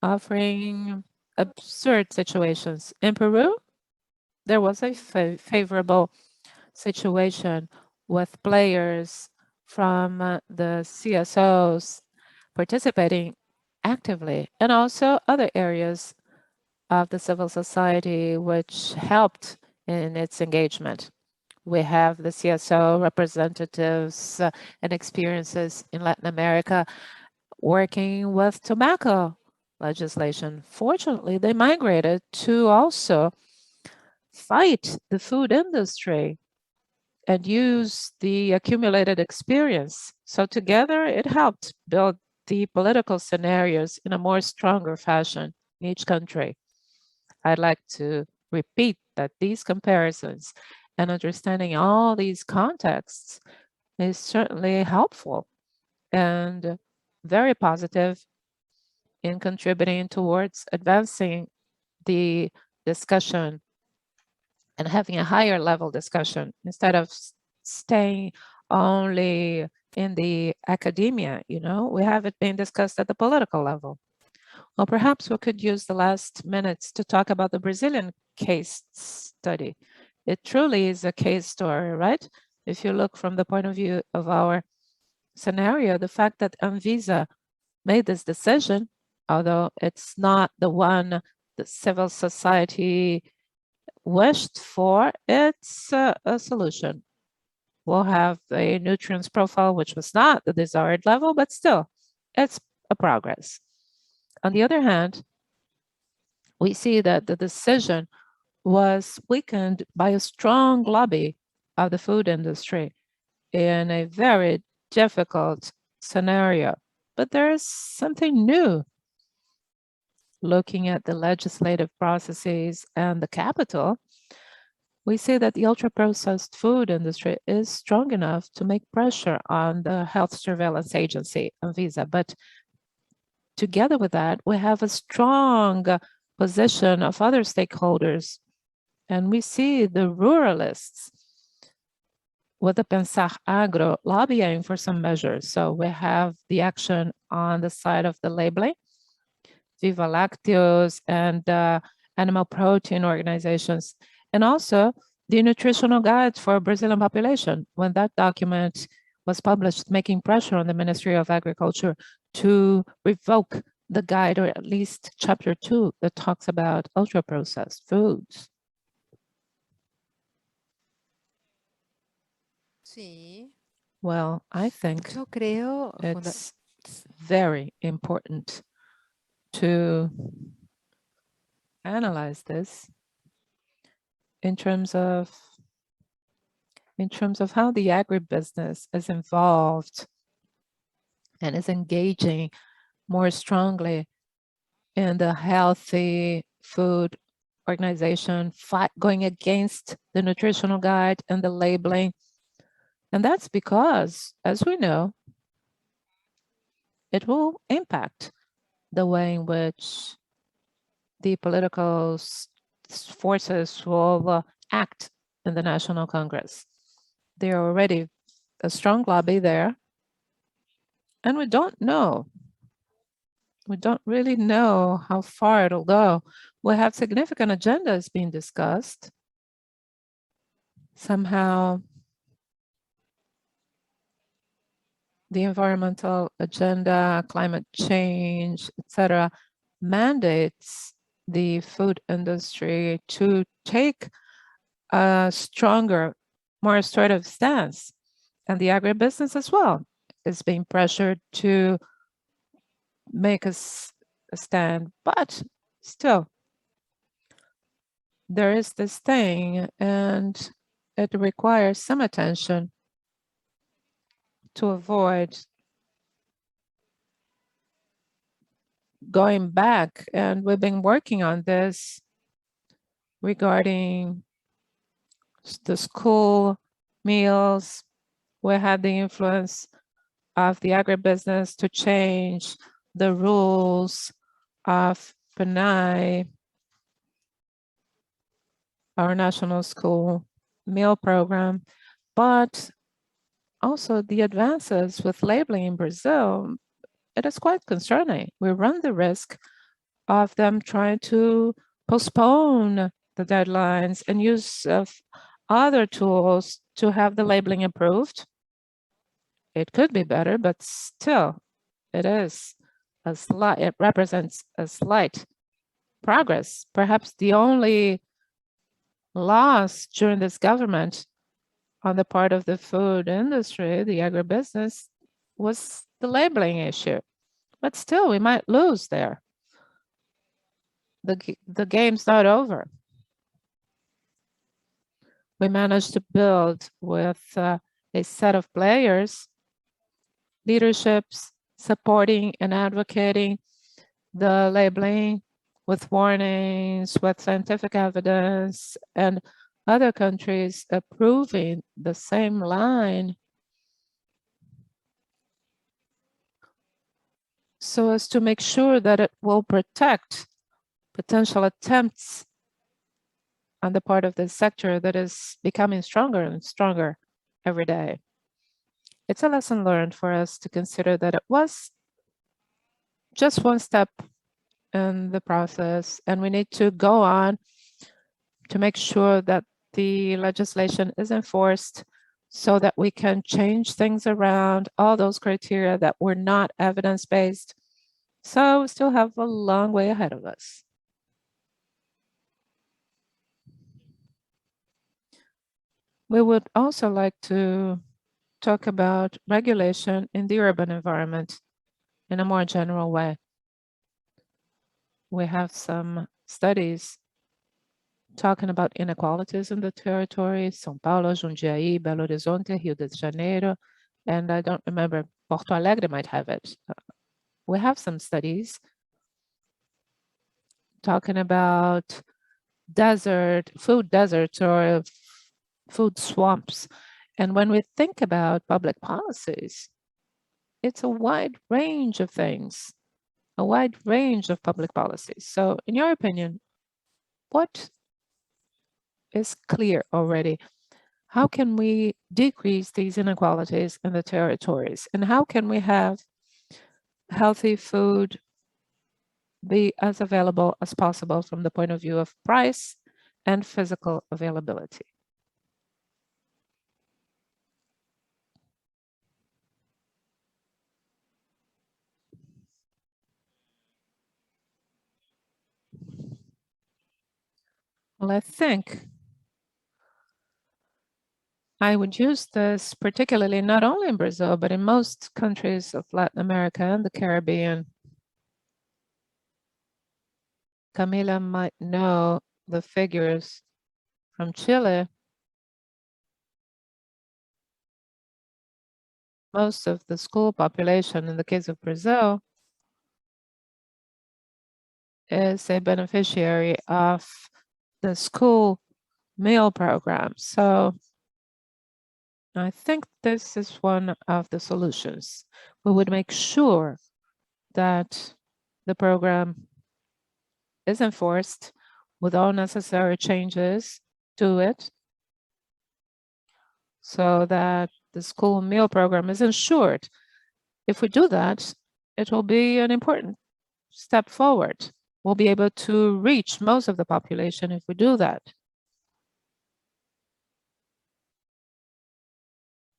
offering absurd situations. In Peru, there was a favorable situation with players from the CSOs participating actively, and also other areas of the civil society which helped in its engagement. We have the CSO representatives and experiences in Latin America working with tobacco legislation. Fortunately, they migrated to also fight the food industry and use the accumulated experience. So together it helped build the political scenarios in a more stronger fashion in each country. I'd like to repeat that these comparisons and understanding all these contexts is certainly helpful and very positive in contributing towards advancing the discussion and having a higher level discussion instead of staying only in the academia, we have it being discussed at the political level. Well, perhaps we could use the last minutes to talk about the Brazilian case study. It truly is a case story, right? If you look from the point of view of our scenario, the fact that Anvisa made this decision, although it's not the one the civil society wished for, it's a solution. We'll have a nutrients profile, which was not the desired level, but still, it's a progress. On the other hand, we see that the decision was weakened by a strong lobby of the food industry in a very difficult scenario. But there is something new. Looking at the legislative processes and the capital, we see that the ultra-processed food industry is strong enough to make pressure on the health surveillance agency, Anvisa. But together with that, we have a strong position of other stakeholders. And we see the ruralists with the Pensar Agro lobbying for some measures. So we have the action on the side of the labeling, Viva Lácteos and animal protein organizations, and also the nutritional guides for Brazilian population. When that document was published, making pressure on the Ministry of Agriculture to revoke the guide, or at least chapter 2 that talks about ultra-processed foods. Sim. Well, I think Eu creio it's very important to analyze this in terms of in terms of how the agribusiness is involved and is engaging more strongly in the healthy food organization, going against the nutritional guide and the labeling. And that's because, as we know, it will impact the way in which the political forces will act in the National Congress. There are already a strong lobby there, and we don't know. We don't really know how far it'll go. We have significant agendas being discussed. Somehow, the environmental agenda, climate change, etc., mandates the food industry to take a stronger, more assertive stance. And the agribusiness as well is being pressured to make a stand. But still, there is this thing, and it requires some attention to avoid going back. And we've been working on this regarding the school meals. We had the influence of the agribusiness to change the rules of PAHO, our national school meal program, but also the advances with labeling in Brazil. It is quite concerning. We run the risk of them trying to postpone the deadlines and use of other tools to have the labeling improved. It could be better, but still, it represents a slight progress. Perhaps the only loss during this government on the part of the food industry, the agribusiness, was the labeling issue. But still, we might lose there. The game's not over. We managed to build with a set of players, leaderships, supporting and advocating the labeling with warnings, with scientific evidence, and other countries approving the same line, so as to make sure that it will protect potential attempts on the part of the sector that is becoming stronger and stronger every day. It's a lesson learned for us to consider that it was just one step in the process, and we need to go on to make sure that the legislation is enforced so that we can change things around, all those criteria that were not evidence-based. So we still have a long way ahead of us. We would also like to talk about regulation in the urban environment in a more general way. We have some studies talking about inequalities in the territory, São Paulo, Jundiaí, Belo Horizonte, Rio de Janeiro, and I don't remember, Porto Alegre might have it. We have some studies talking about food deserts or food swamps. And when we think about public policies, it's a wide range of things, a wide range of public policies. So in your opinion, what is clear already? How can we decrease these inequalities in the territories? And how can we have healthy food be as available as possible from the point of view of price and physical availability? Well, I think I would use this particularly not only in Brazil, but in most countries of Latin America and the Caribbean. Camila might know the figures from Chile. most of the school population, in the case of Brazil, is a beneficiary of the school meal program. So I think this is one of the solutions. We would make sure that the program is enforced with all necessary changes to it so that the school meal program is ensured. If we do that, it will be an important step forward. We'll be able to reach most of the population if we do that.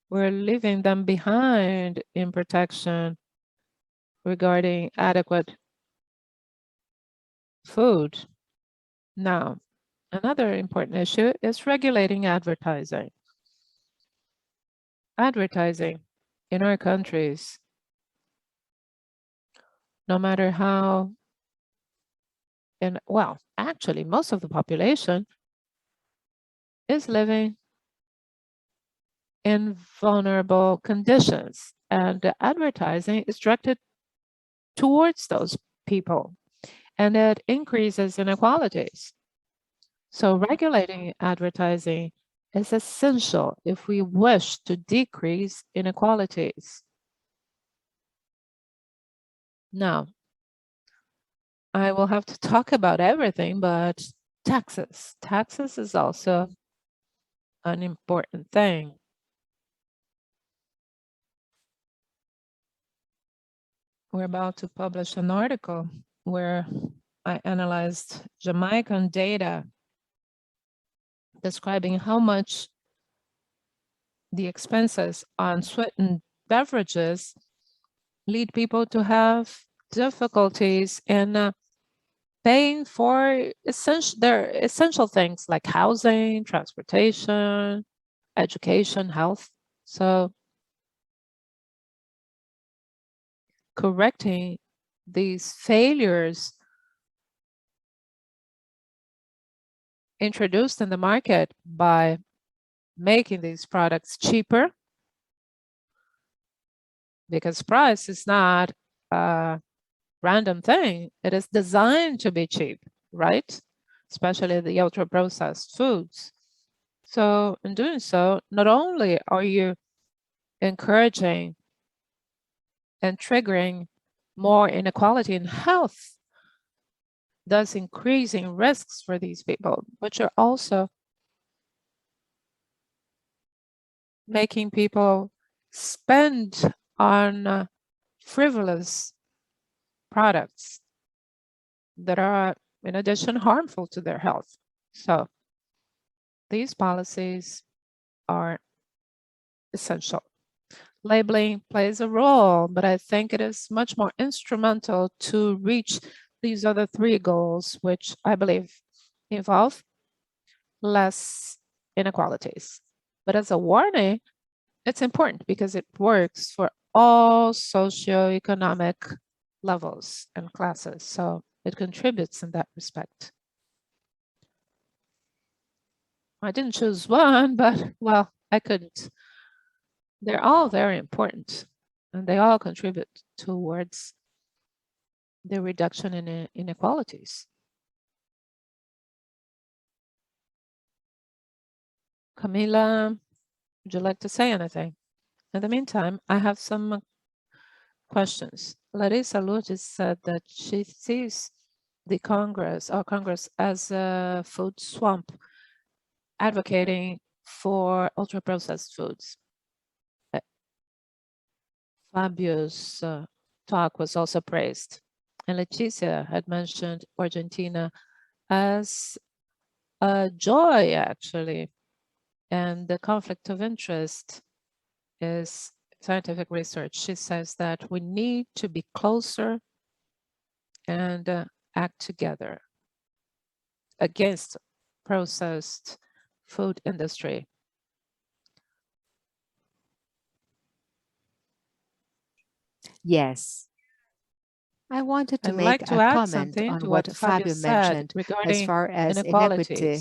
We're leaving them behind in protection regarding adequate food. Now, another important issue is regulating advertising. Advertising in our countries, no matter how, and well, actually, most of the population is living in vulnerable conditions, and the advertising is directed towards those people, and it increases inequalities. So regulating advertising is essential if we wish to decrease inequalities. Now, I will have to talk about everything, but taxes. Taxes is also an important thing. We're about to publish an article where I analyzed Jamaican data describing how much the expenses on sweetened beverages lead people to have difficulties in paying for their essential things like housing, transportation, education, health. So correcting these failures introduced in the market by making these products cheaper, because price is not a random thing. It is designed to be cheap, right? Especially the ultra-processed foods. So in doing so, not only are you encouraging and triggering more inequality in health, thus increasing risks for these people, but you're also making people spend on frivolous products that are, in addition, harmful to their health. So these policies are essential. Labeling plays a role, but I think it is much more instrumental to reach these other three goals, which I believe involve less inequalities. But as a warning, it's important because it works for all socioeconomic levels and classes. So it contributes in that respect. I didn't choose one, but well, I couldn't. They're all very important, and they all contribute towards the reduction in inequalities. Camila, would you like to say anything? In the meantime, I have some questions. Larissa Lourdes said that she sees the Congress as a food swamp, advocating for ultra-processed foods. Fábio's talk was also praised. And Leticia had mentioned Argentina as a joy, actually. And the conflict of interest is scientific research. She says that we need to be closer and act together against processed food industry. Yes. I wanted to make a comment on what Fábio mentioned as far as inequity.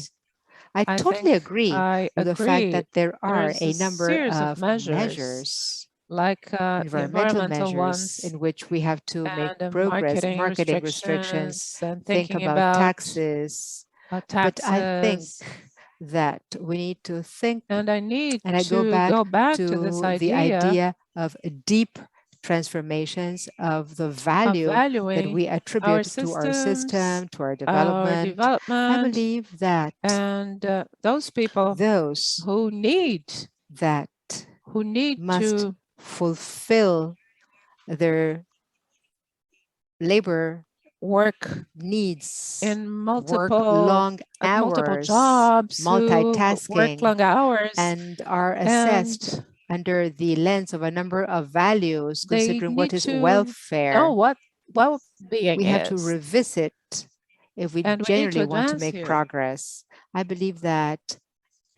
I totally agree with the fact that there are a number of measures like the environmental environmental measures ones, in which we have to make and progress, marketing marketing restrictions, restrictions, and think thinking about about taxes. But I think taxes. that we need to think, And I need and I to go back to this the idea idea of deep transformations of the of value that valuing we our attribute to systems, our system, to our our development. I development, believe that and those people those who need that must to fulfill their labor work needs, in work multiple long multiple hours, jobs, who work multitasking, long hours, and are assessed and under the lens of a number of values, they considering what need is to know welfare. what well-being We have to is, revisit if we and we need to genuinely want to advance make here. progress. I believe that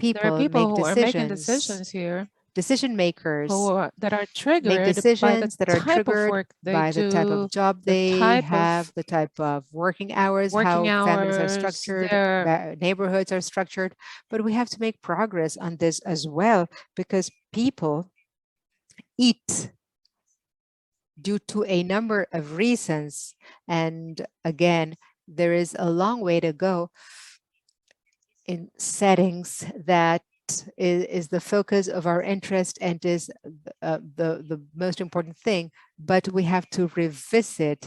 There are people people make who are making decisions, decisions here decision makers that are make triggered by the decisions that are type of triggered work they by the type do, of job the they type have, of the type of working hours, working how families are hours, structured, their neighborhoods are structured. But we have to make progress on this as well, because people eat due to a number of reasons. And again, there is a long way to go in settings that is the focus of our interest and is the most important thing. But we have to revisit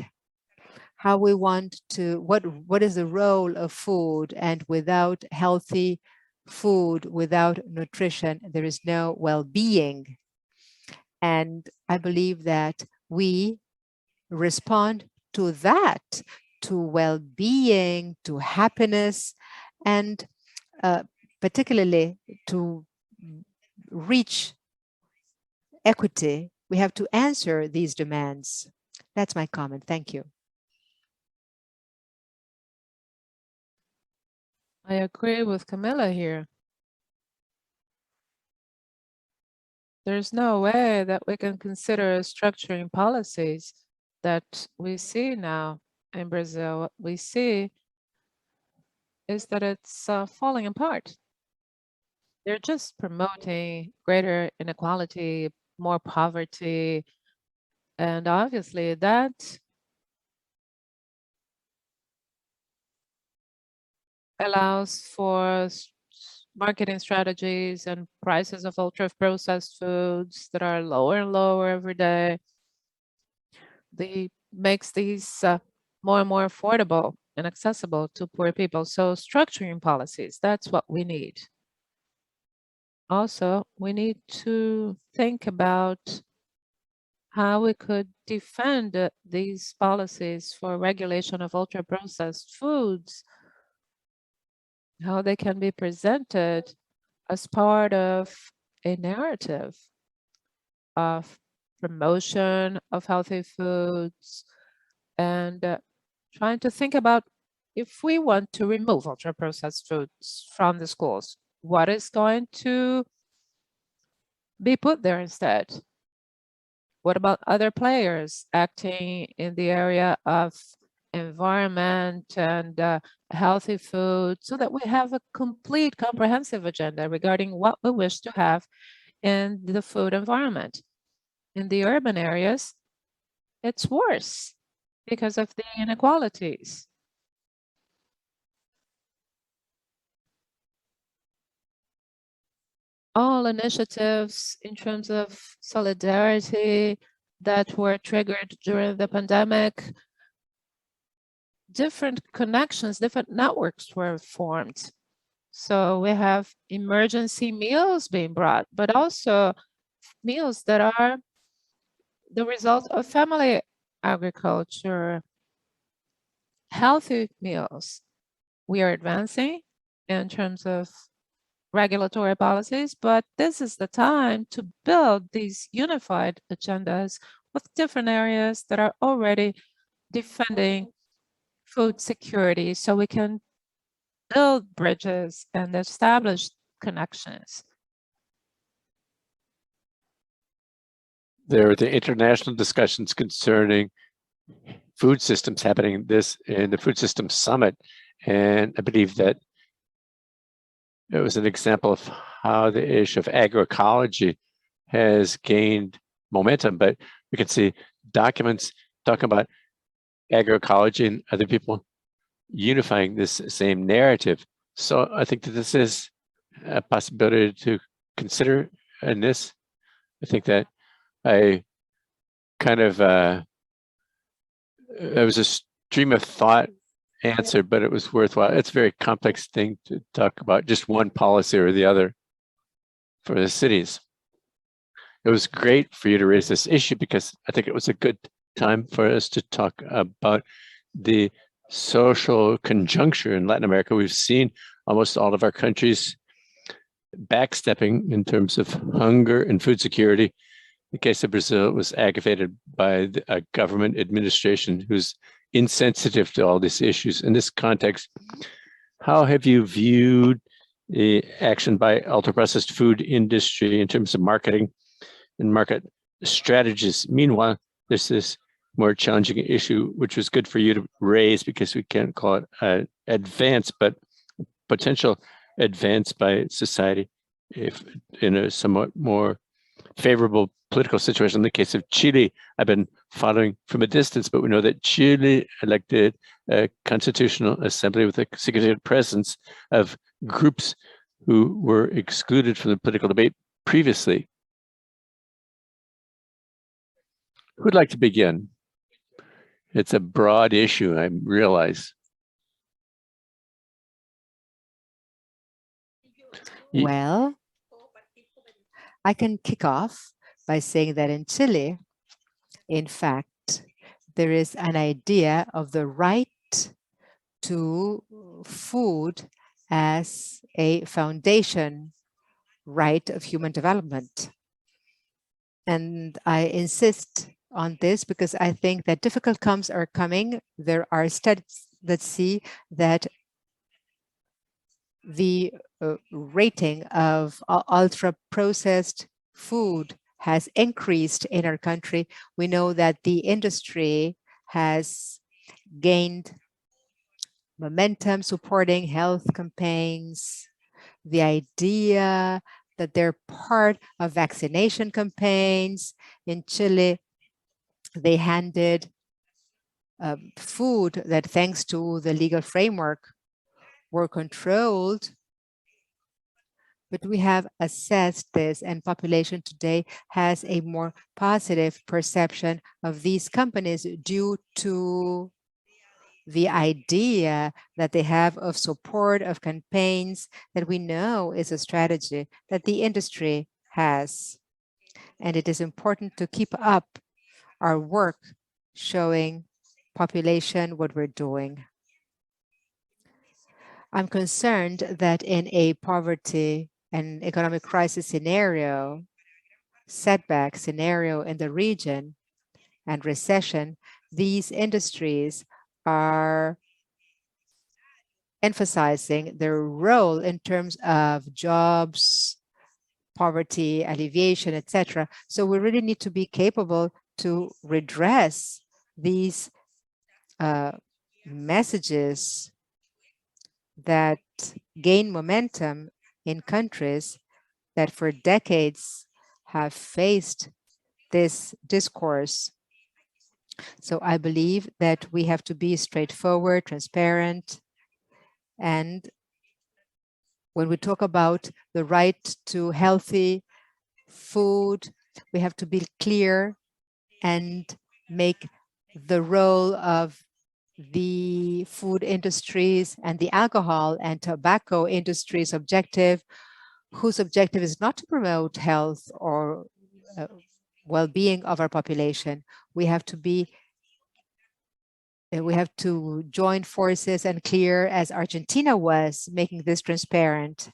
how we want to, what is the role of food, and without healthy food, without nutrition, there is no well-being. And I believe that we respond to that, to well-being, to happiness, and particularly to reach equity. We have to answer these demands. That's my comment. Thank you. I agree with Camila here. There's no way that we can consider structuring policies that we see now in Brazil. What we see is that it's falling apart. They're just promoting greater inequality, more poverty, and obviously that allows for marketing strategies and prices of ultra-processed foods that are lower and lower every day. They makes these more and more affordable and accessible to poor people. So structuring policies, that's what we need. Also, we need to think about how we could defend these policies for regulation of ultra-processed foods, how they can be presented as part of a narrative of promotion of healthy foods, and trying to think about, if we want to remove ultra-processed foods from the schools, what is going to be put there instead? What about other players acting in the area of environment and healthy food, so that we have a complete comprehensive agenda regarding what we wish to have in the food environment? In the urban areas, it's worse because of the inequalities. All initiatives in terms of solidarity that were triggered during the pandemic, different connections, different networks were formed. So we have emergency meals being brought, but also meals that are the result of family agriculture, healthy meals. We are advancing in terms of regulatory policies, but this is the time to build these unified agendas with different areas that are already defending food security, so we can build bridges and establish connections. There are the international discussions concerning food systems happening in the Food Systems Summit, and I believe that it was an example of how the issue of agroecology has gained momentum, but we can see documents talking about agroecology and other people unifying this same narrative. So I think that this is a possibility to consider in this. I think that I kind of, it was a stream of thought answer, but it was worthwhile. It's a very complex thing to talk about just one policy or the other for the cities. It was great for you to raise this issue because I think it was a good time for us to talk about the social conjuncture in Latin America. We've seen almost all of our countries backstepping in terms of hunger and food security. The case of Brazil was aggravated by a government administration who's insensitive to all these issues. In this context, how have you viewed the action by ultra-processed food industry in terms of marketing and market strategies? Meanwhile, there's this more challenging issue, which was good for you to raise because we can't call it an advance, but potential advance by society if in a somewhat more favorable political situation. In the case of Chile, I've been following from a distance, but we know that Chile elected a constitutional assembly with a significant presence of groups who were excluded from the political debate previously. Who'd like to begin? It's a broad issue, I realize. Well, I can kick off by saying that in Chile, in fact, there is an idea of the right to food as a foundation right of human development. And I insist on this because I think that difficult times are coming. There are studies that see that the rating of ultra-processed food has increased in our country. We know that the industry has gained momentum supporting health campaigns, the idea that they're part of vaccination campaigns. In Chile, they handed food that, thanks to the legal framework, were controlled. But we have assessed this, and population today has a more positive perception of these companies due to the idea that they have of support of campaigns that we know is a strategy that the industry has. And it is important to keep up our work showing population what we're doing. I'm concerned that in a poverty and economic crisis scenario, setback scenario in the region, and recession, these industries are emphasizing their role in terms of jobs, poverty, alleviation, etc. So we really need to be capable to redress these messages that gain momentum in countries that for decades have faced this discourse. So I believe that we have to be straightforward, transparent, and when we talk about the right to healthy food, we have to be clear and make the role of the food industries and the alcohol and tobacco industries objective, whose objective is not to promote health or well-being of our population. We have to join forces and clear, as Argentina was, making this transparent.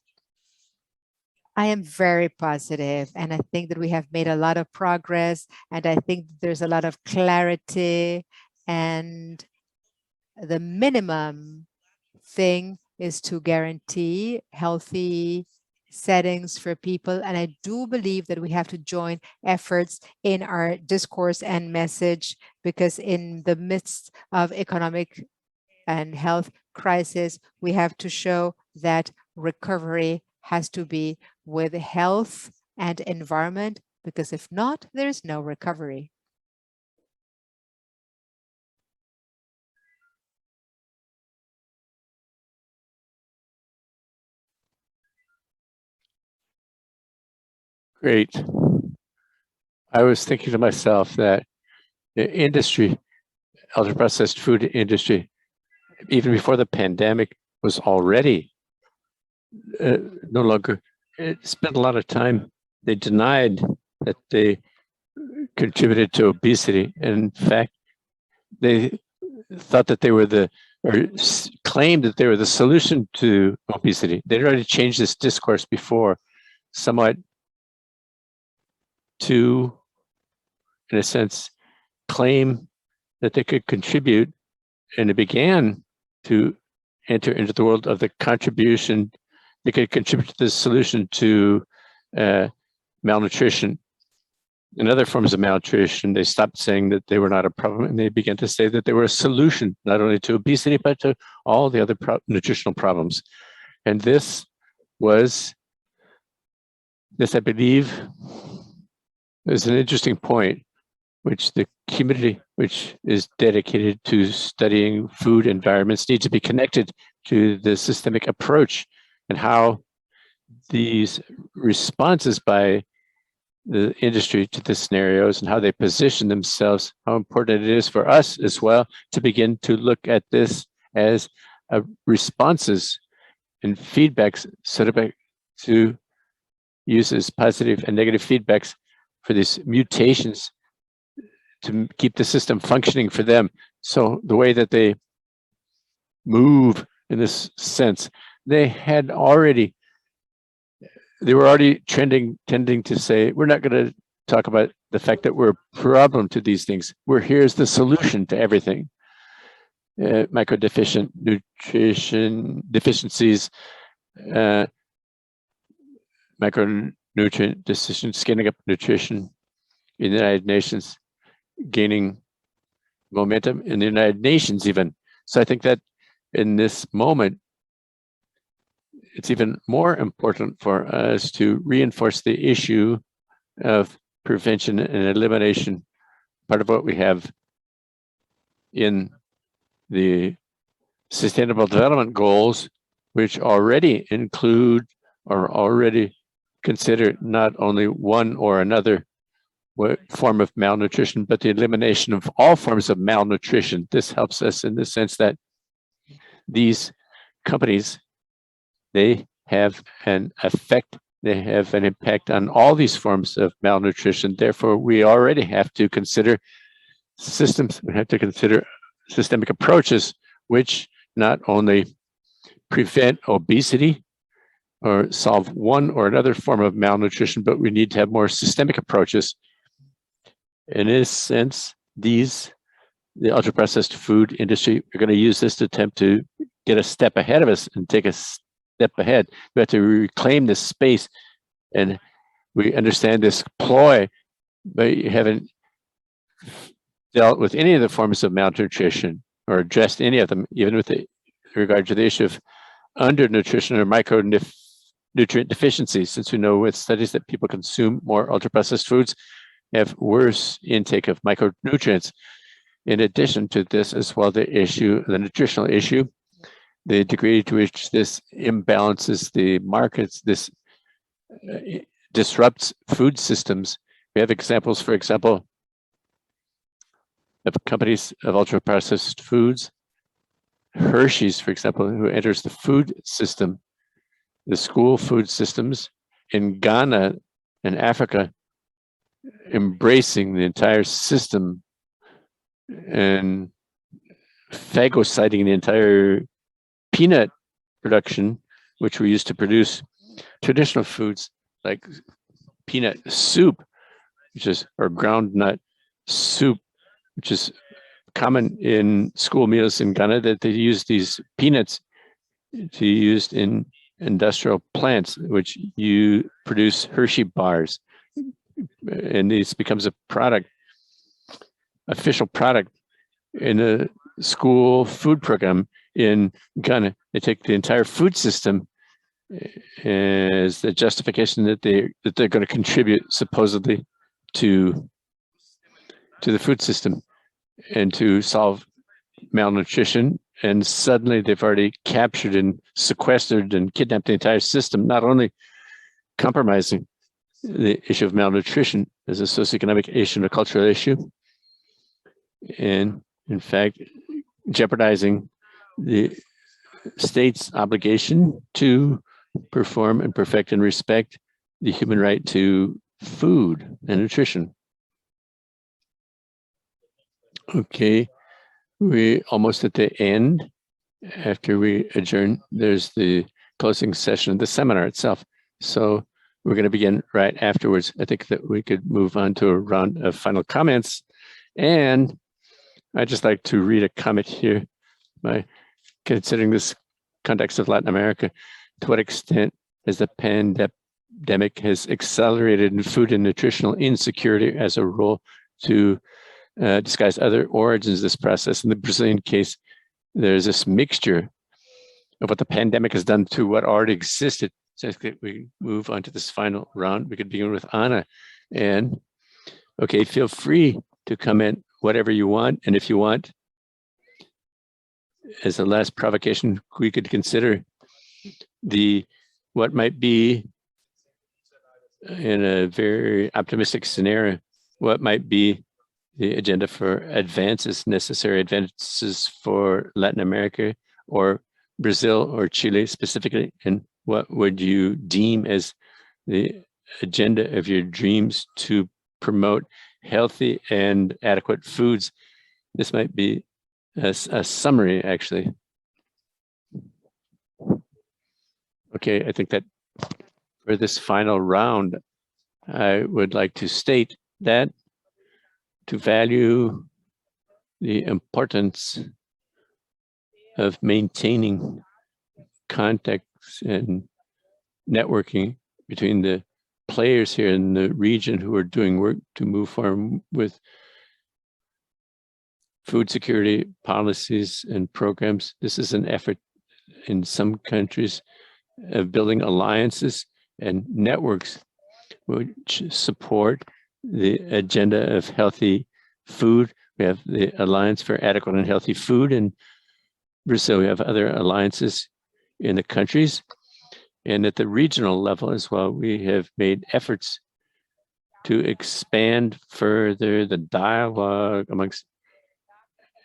I am very positive, and I think that we have made a lot of progress, and I think there's a lot of clarity, and the minimum thing is to guarantee healthy settings for people. And I do believe that we have to join efforts in our discourse and message, because in the midst of economic and health crisis, we have to show that recovery has to be with health and environment because if not, there is no recovery. Great. I was thinking to myself that the industry, ultra-processed food industry, even before the pandemic, was already no longer, it spent a lot of time, they denied that they contributed to obesity. And in fact, they thought that they were claimed that they were the solution to obesity. They'd already changed this discourse before somewhat to, in a sense, claim that they could contribute, and it began to enter into the world of the contribution. They could contribute to the solution to malnutrition and other forms of malnutrition. They stopped saying that they were not a problem, and they began to say that they were a solution, not only to obesity, but to all the other nutritional problems. And this, I believe, is an interesting point, which the community, which is dedicated to studying food environments, needs to be connected to the systemic approach and how these responses by the industry to the scenarios and how they position themselves, how important it is for us as well to begin to look at this as responses and feedbacks, so to use as positive and negative feedbacks for these mutations to keep the system functioning for them. So the way that they move in this sense, they were already tending to say, we're not going to talk about the fact that we're a problem to these things. Here's the solution to everything. Microdeficient nutrition deficiencies, micronutrient deficiencies, scaling up nutrition in the United Nations, gaining momentum in the United Nations even. So I think that in this moment, it's even more important for us to reinforce the issue of prevention and elimination, part of what we have in the Sustainable Development Goals, which already include or already consider not only one or another form of malnutrition, but the elimination of all forms of malnutrition. This helps us in the sense that these companies, they have an effect, they have an impact on all these forms of malnutrition. Therefore, we already have to consider systems, we have to consider systemic approaches, which not only prevent obesity or solve one or another form of malnutrition, but we need to have more systemic approaches. In this sense, the ultra-processed food industry are going to use this to attempt to get a step ahead of us and take a step ahead. We have to reclaim this space, and we understand this ploy, but you haven't dealt with any of the forms of malnutrition or addressed any of them, even with regard to the issue of undernutrition or micronutrient deficiencies, since we know with studies that people consume more ultra-processed foods have worse intake of micronutrients. In addition to this as well, the nutritional issue, the degree to which this imbalances the markets, this disrupts food systems. We have examples, for example, of companies of ultra-processed foods. Hershey's, for example, who enters the food system, the school food systems in Ghana and Africa, embracing the entire system and phagocyting the entire peanut production, which we used to produce traditional foods like peanut soup, or ground nut soup, which is common in school meals in Ghana, that they use these peanuts to be used in industrial plants, which you produce Hershey bars. And this becomes a product, official product in a school food program in Ghana. They take the entire food system as the justification that they're going to contribute supposedly to the food system and to solve malnutrition, and suddenly they've already captured and sequestered and kidnapped the entire system, not only compromising the issue of malnutrition as a socioeconomic issue and a cultural issue, and in fact jeopardizing the state's obligation to perform and perfect and respect the human right to food and nutrition. Okay, we're almost at the end. After we adjourn, there's the closing session of the seminar itself. So we're going to begin right afterwards. I think that we could move on to a round of final comments. And I'd just like to read a comment here by considering this context of Latin America. To what extent has the pandemic has accelerated in food and nutritional insecurity as a role to disguise other origins of this process? In the Brazilian case, there's this mixture of what the pandemic has done to what already existed. So I think we move on to this final round. We could begin with Ana. And okay, feel free to comment whatever you want. And if you want, as a last provocation, we could consider what might be, in a very optimistic scenario, what might be the agenda for necessary advances for Latin America or Brazil or Chile specifically, and what would you deem as the agenda of your dreams to promote healthy and adequate foods? This might be a summary, actually. Okay, I think that for this final round, I would like to state that to value the importance of maintaining contacts and networking between the players here in the region who are doing work to move forward with food security policies and programs. This is an effort in some countries of building alliances and networks which support the agenda of healthy food. We have the Alliance for Adequate and Healthy Food in Brazil. We have other alliances in the countries. And at the regional level as well, we have made efforts to expand further the dialogue amongst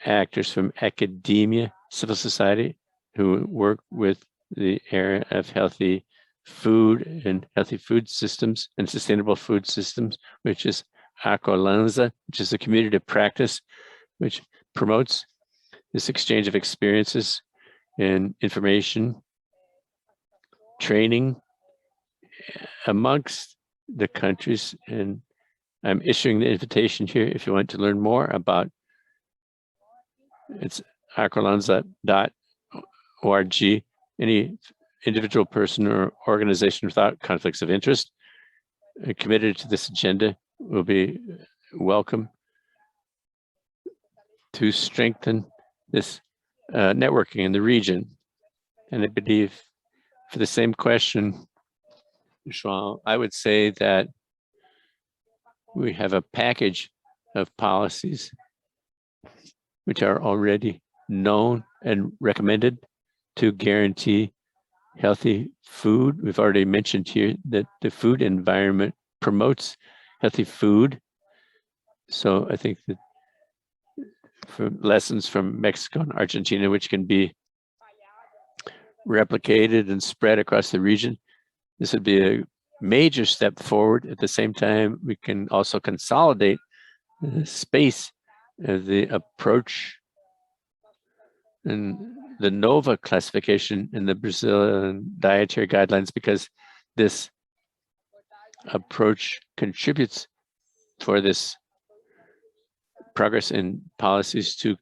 actors from academia, civil society, who work with the area of healthy food and healthy food systems and sustainable food systems, which is Acolanza, which is a community of practice, which promotes this exchange of experiences and information, training amongst the countries. And I'm issuing the invitation here if you want to learn more about it's acolanza.org. Any individual person or organization without conflicts of interest committed to this agenda will be welcome to strengthen this networking in the region. And I believe for the same question, João, I would say that we have a package of policies which are already known and recommended to guarantee healthy food. We've already mentioned here that the food environment promotes healthy food. So I think that from lessons from Mexico and Argentina, which can be replicated and spread across the region, this would be a major step forward. At the same time, we can also consolidate the space of the approach and the NOVA classification in the Brazilian dietary guidelines, because this approach contributes for this progress in policies to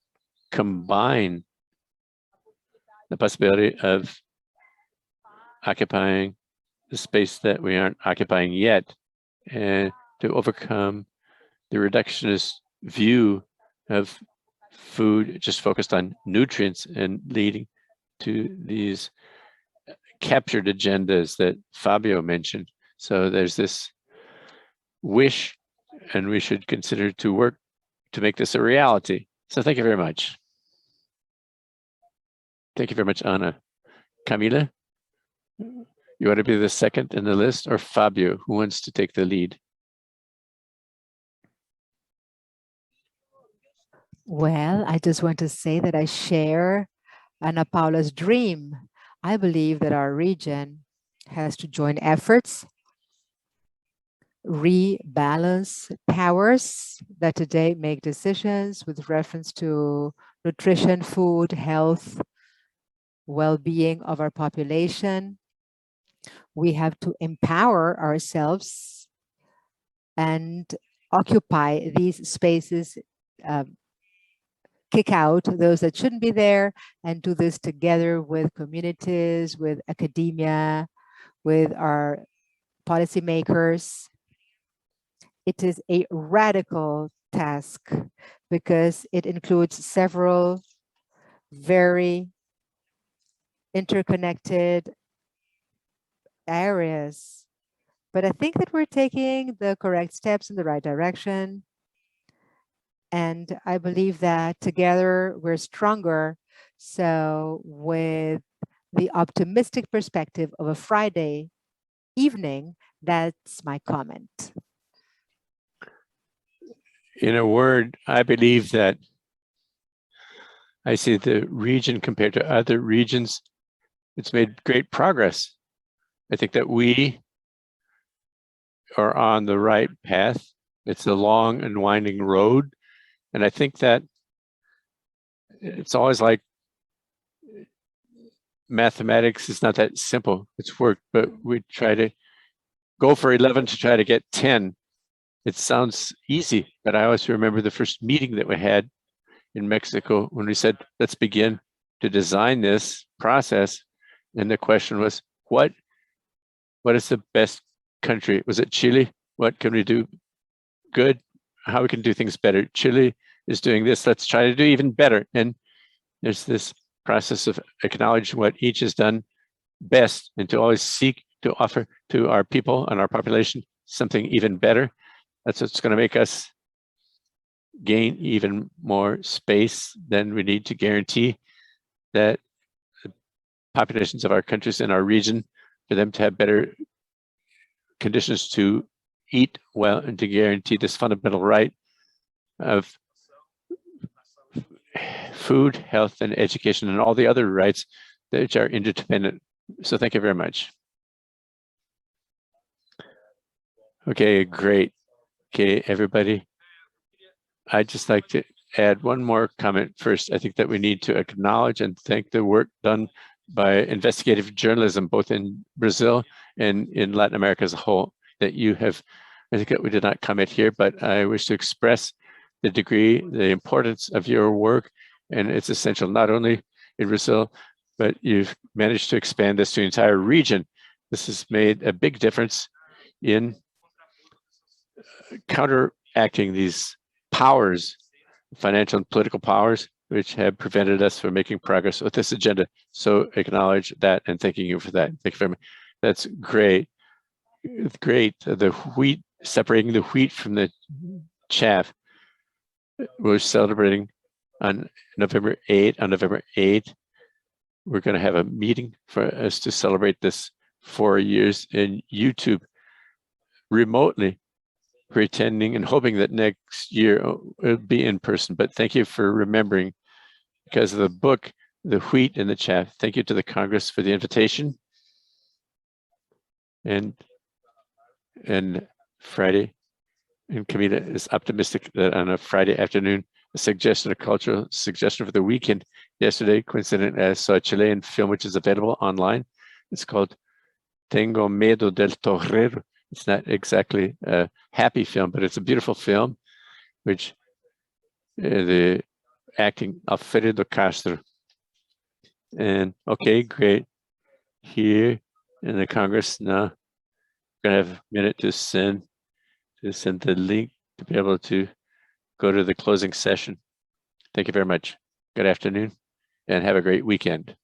combine the possibility of occupying the space that we aren't occupying yet, and to overcome the reductionist view of food just focused on nutrients and leading to these captured agendas that Fábio mentioned. So there's this wish, and we should consider to work to make this a reality. So thank you very much. Thank you very much, Ana. Camila, you want to be the second in the list, or Fábio, who wants to take the lead? Well, I just want to say that I share Ana Paula's dream. I believe that our region has to join efforts, rebalance powers that today make decisions with reference to nutrition, food, health, well-being of our population. We have to empower ourselves and occupy these spaces, kick out those that shouldn't be there, and do this together with communities, with academia, with our policymakers. It is a radical task because it includes several very interconnected areas. But I think that we're taking the correct steps in the right direction. And I believe that together we're stronger. So with the optimistic perspective of a Friday evening, that's my comment. In a word, I believe that I see the region compared to other regions, it's made great progress. I think that we are on the right path. It's a long and winding road. And I think that it's always like mathematics is not that simple. It's work, but we try to go for 11 to try to get 10. It sounds easy, but I always remember the first meeting that we had in Mexico when we said, let's begin to design this process. And the question was, what is the best country? Was it Chile? What can we do good? How we can do things better? Chile is doing this. Let's try to do even better. And there's this process of acknowledging what each has done best and to always seek to offer to our people and our population something even better. That's what's going to make us gain even more space. Then we need to guarantee that the populations of our countries in our region, for them to have better conditions to eat well and to guarantee this fundamental right of food, health, and education, and all the other rights which are interdependent. So thank you very much. Okay, great. Okay, everybody. I'd just like to add one more comment first. I think that we need to acknowledge and thank the work done by investigative journalism, both in Brazil and in Latin America as a whole, that you have. I think that we did not comment here, but I wish to express the degree, the importance of your work, and it's essential not only in Brazil, but you've managed to expand this to the entire region. This has made a big difference in counteracting these powers, financial and political powers, which have prevented us from making progress with this agenda. So acknowledge that and thanking you for that. Thank you very much. That's great. Great. The wheat, separating the wheat from the chaff. We're celebrating on November 8th. On November 8th, we're going to have a meeting for us to celebrate this 4 years in YouTube remotely, pretending and hoping that next year it'll be in person. But thank you for remembering, because of the book, The Wheat and the Chaff. Thank you to the Congress for the invitation. And Friday, and Camila is optimistic that on a Friday afternoon, a suggestion, a cultural suggestion for the weekend. Yesterday, coincident, I saw a Chilean film which is available online. It's called Tengo Medo del Torero. It's not exactly a happy film, but it's a beautiful film, which the acting Alfredo Castro. And okay, great. Here in the Congress now, we're gonna have a minute to send the link to be able to go to the closing session. Thank you very much. Good afternoon and have a great weekend.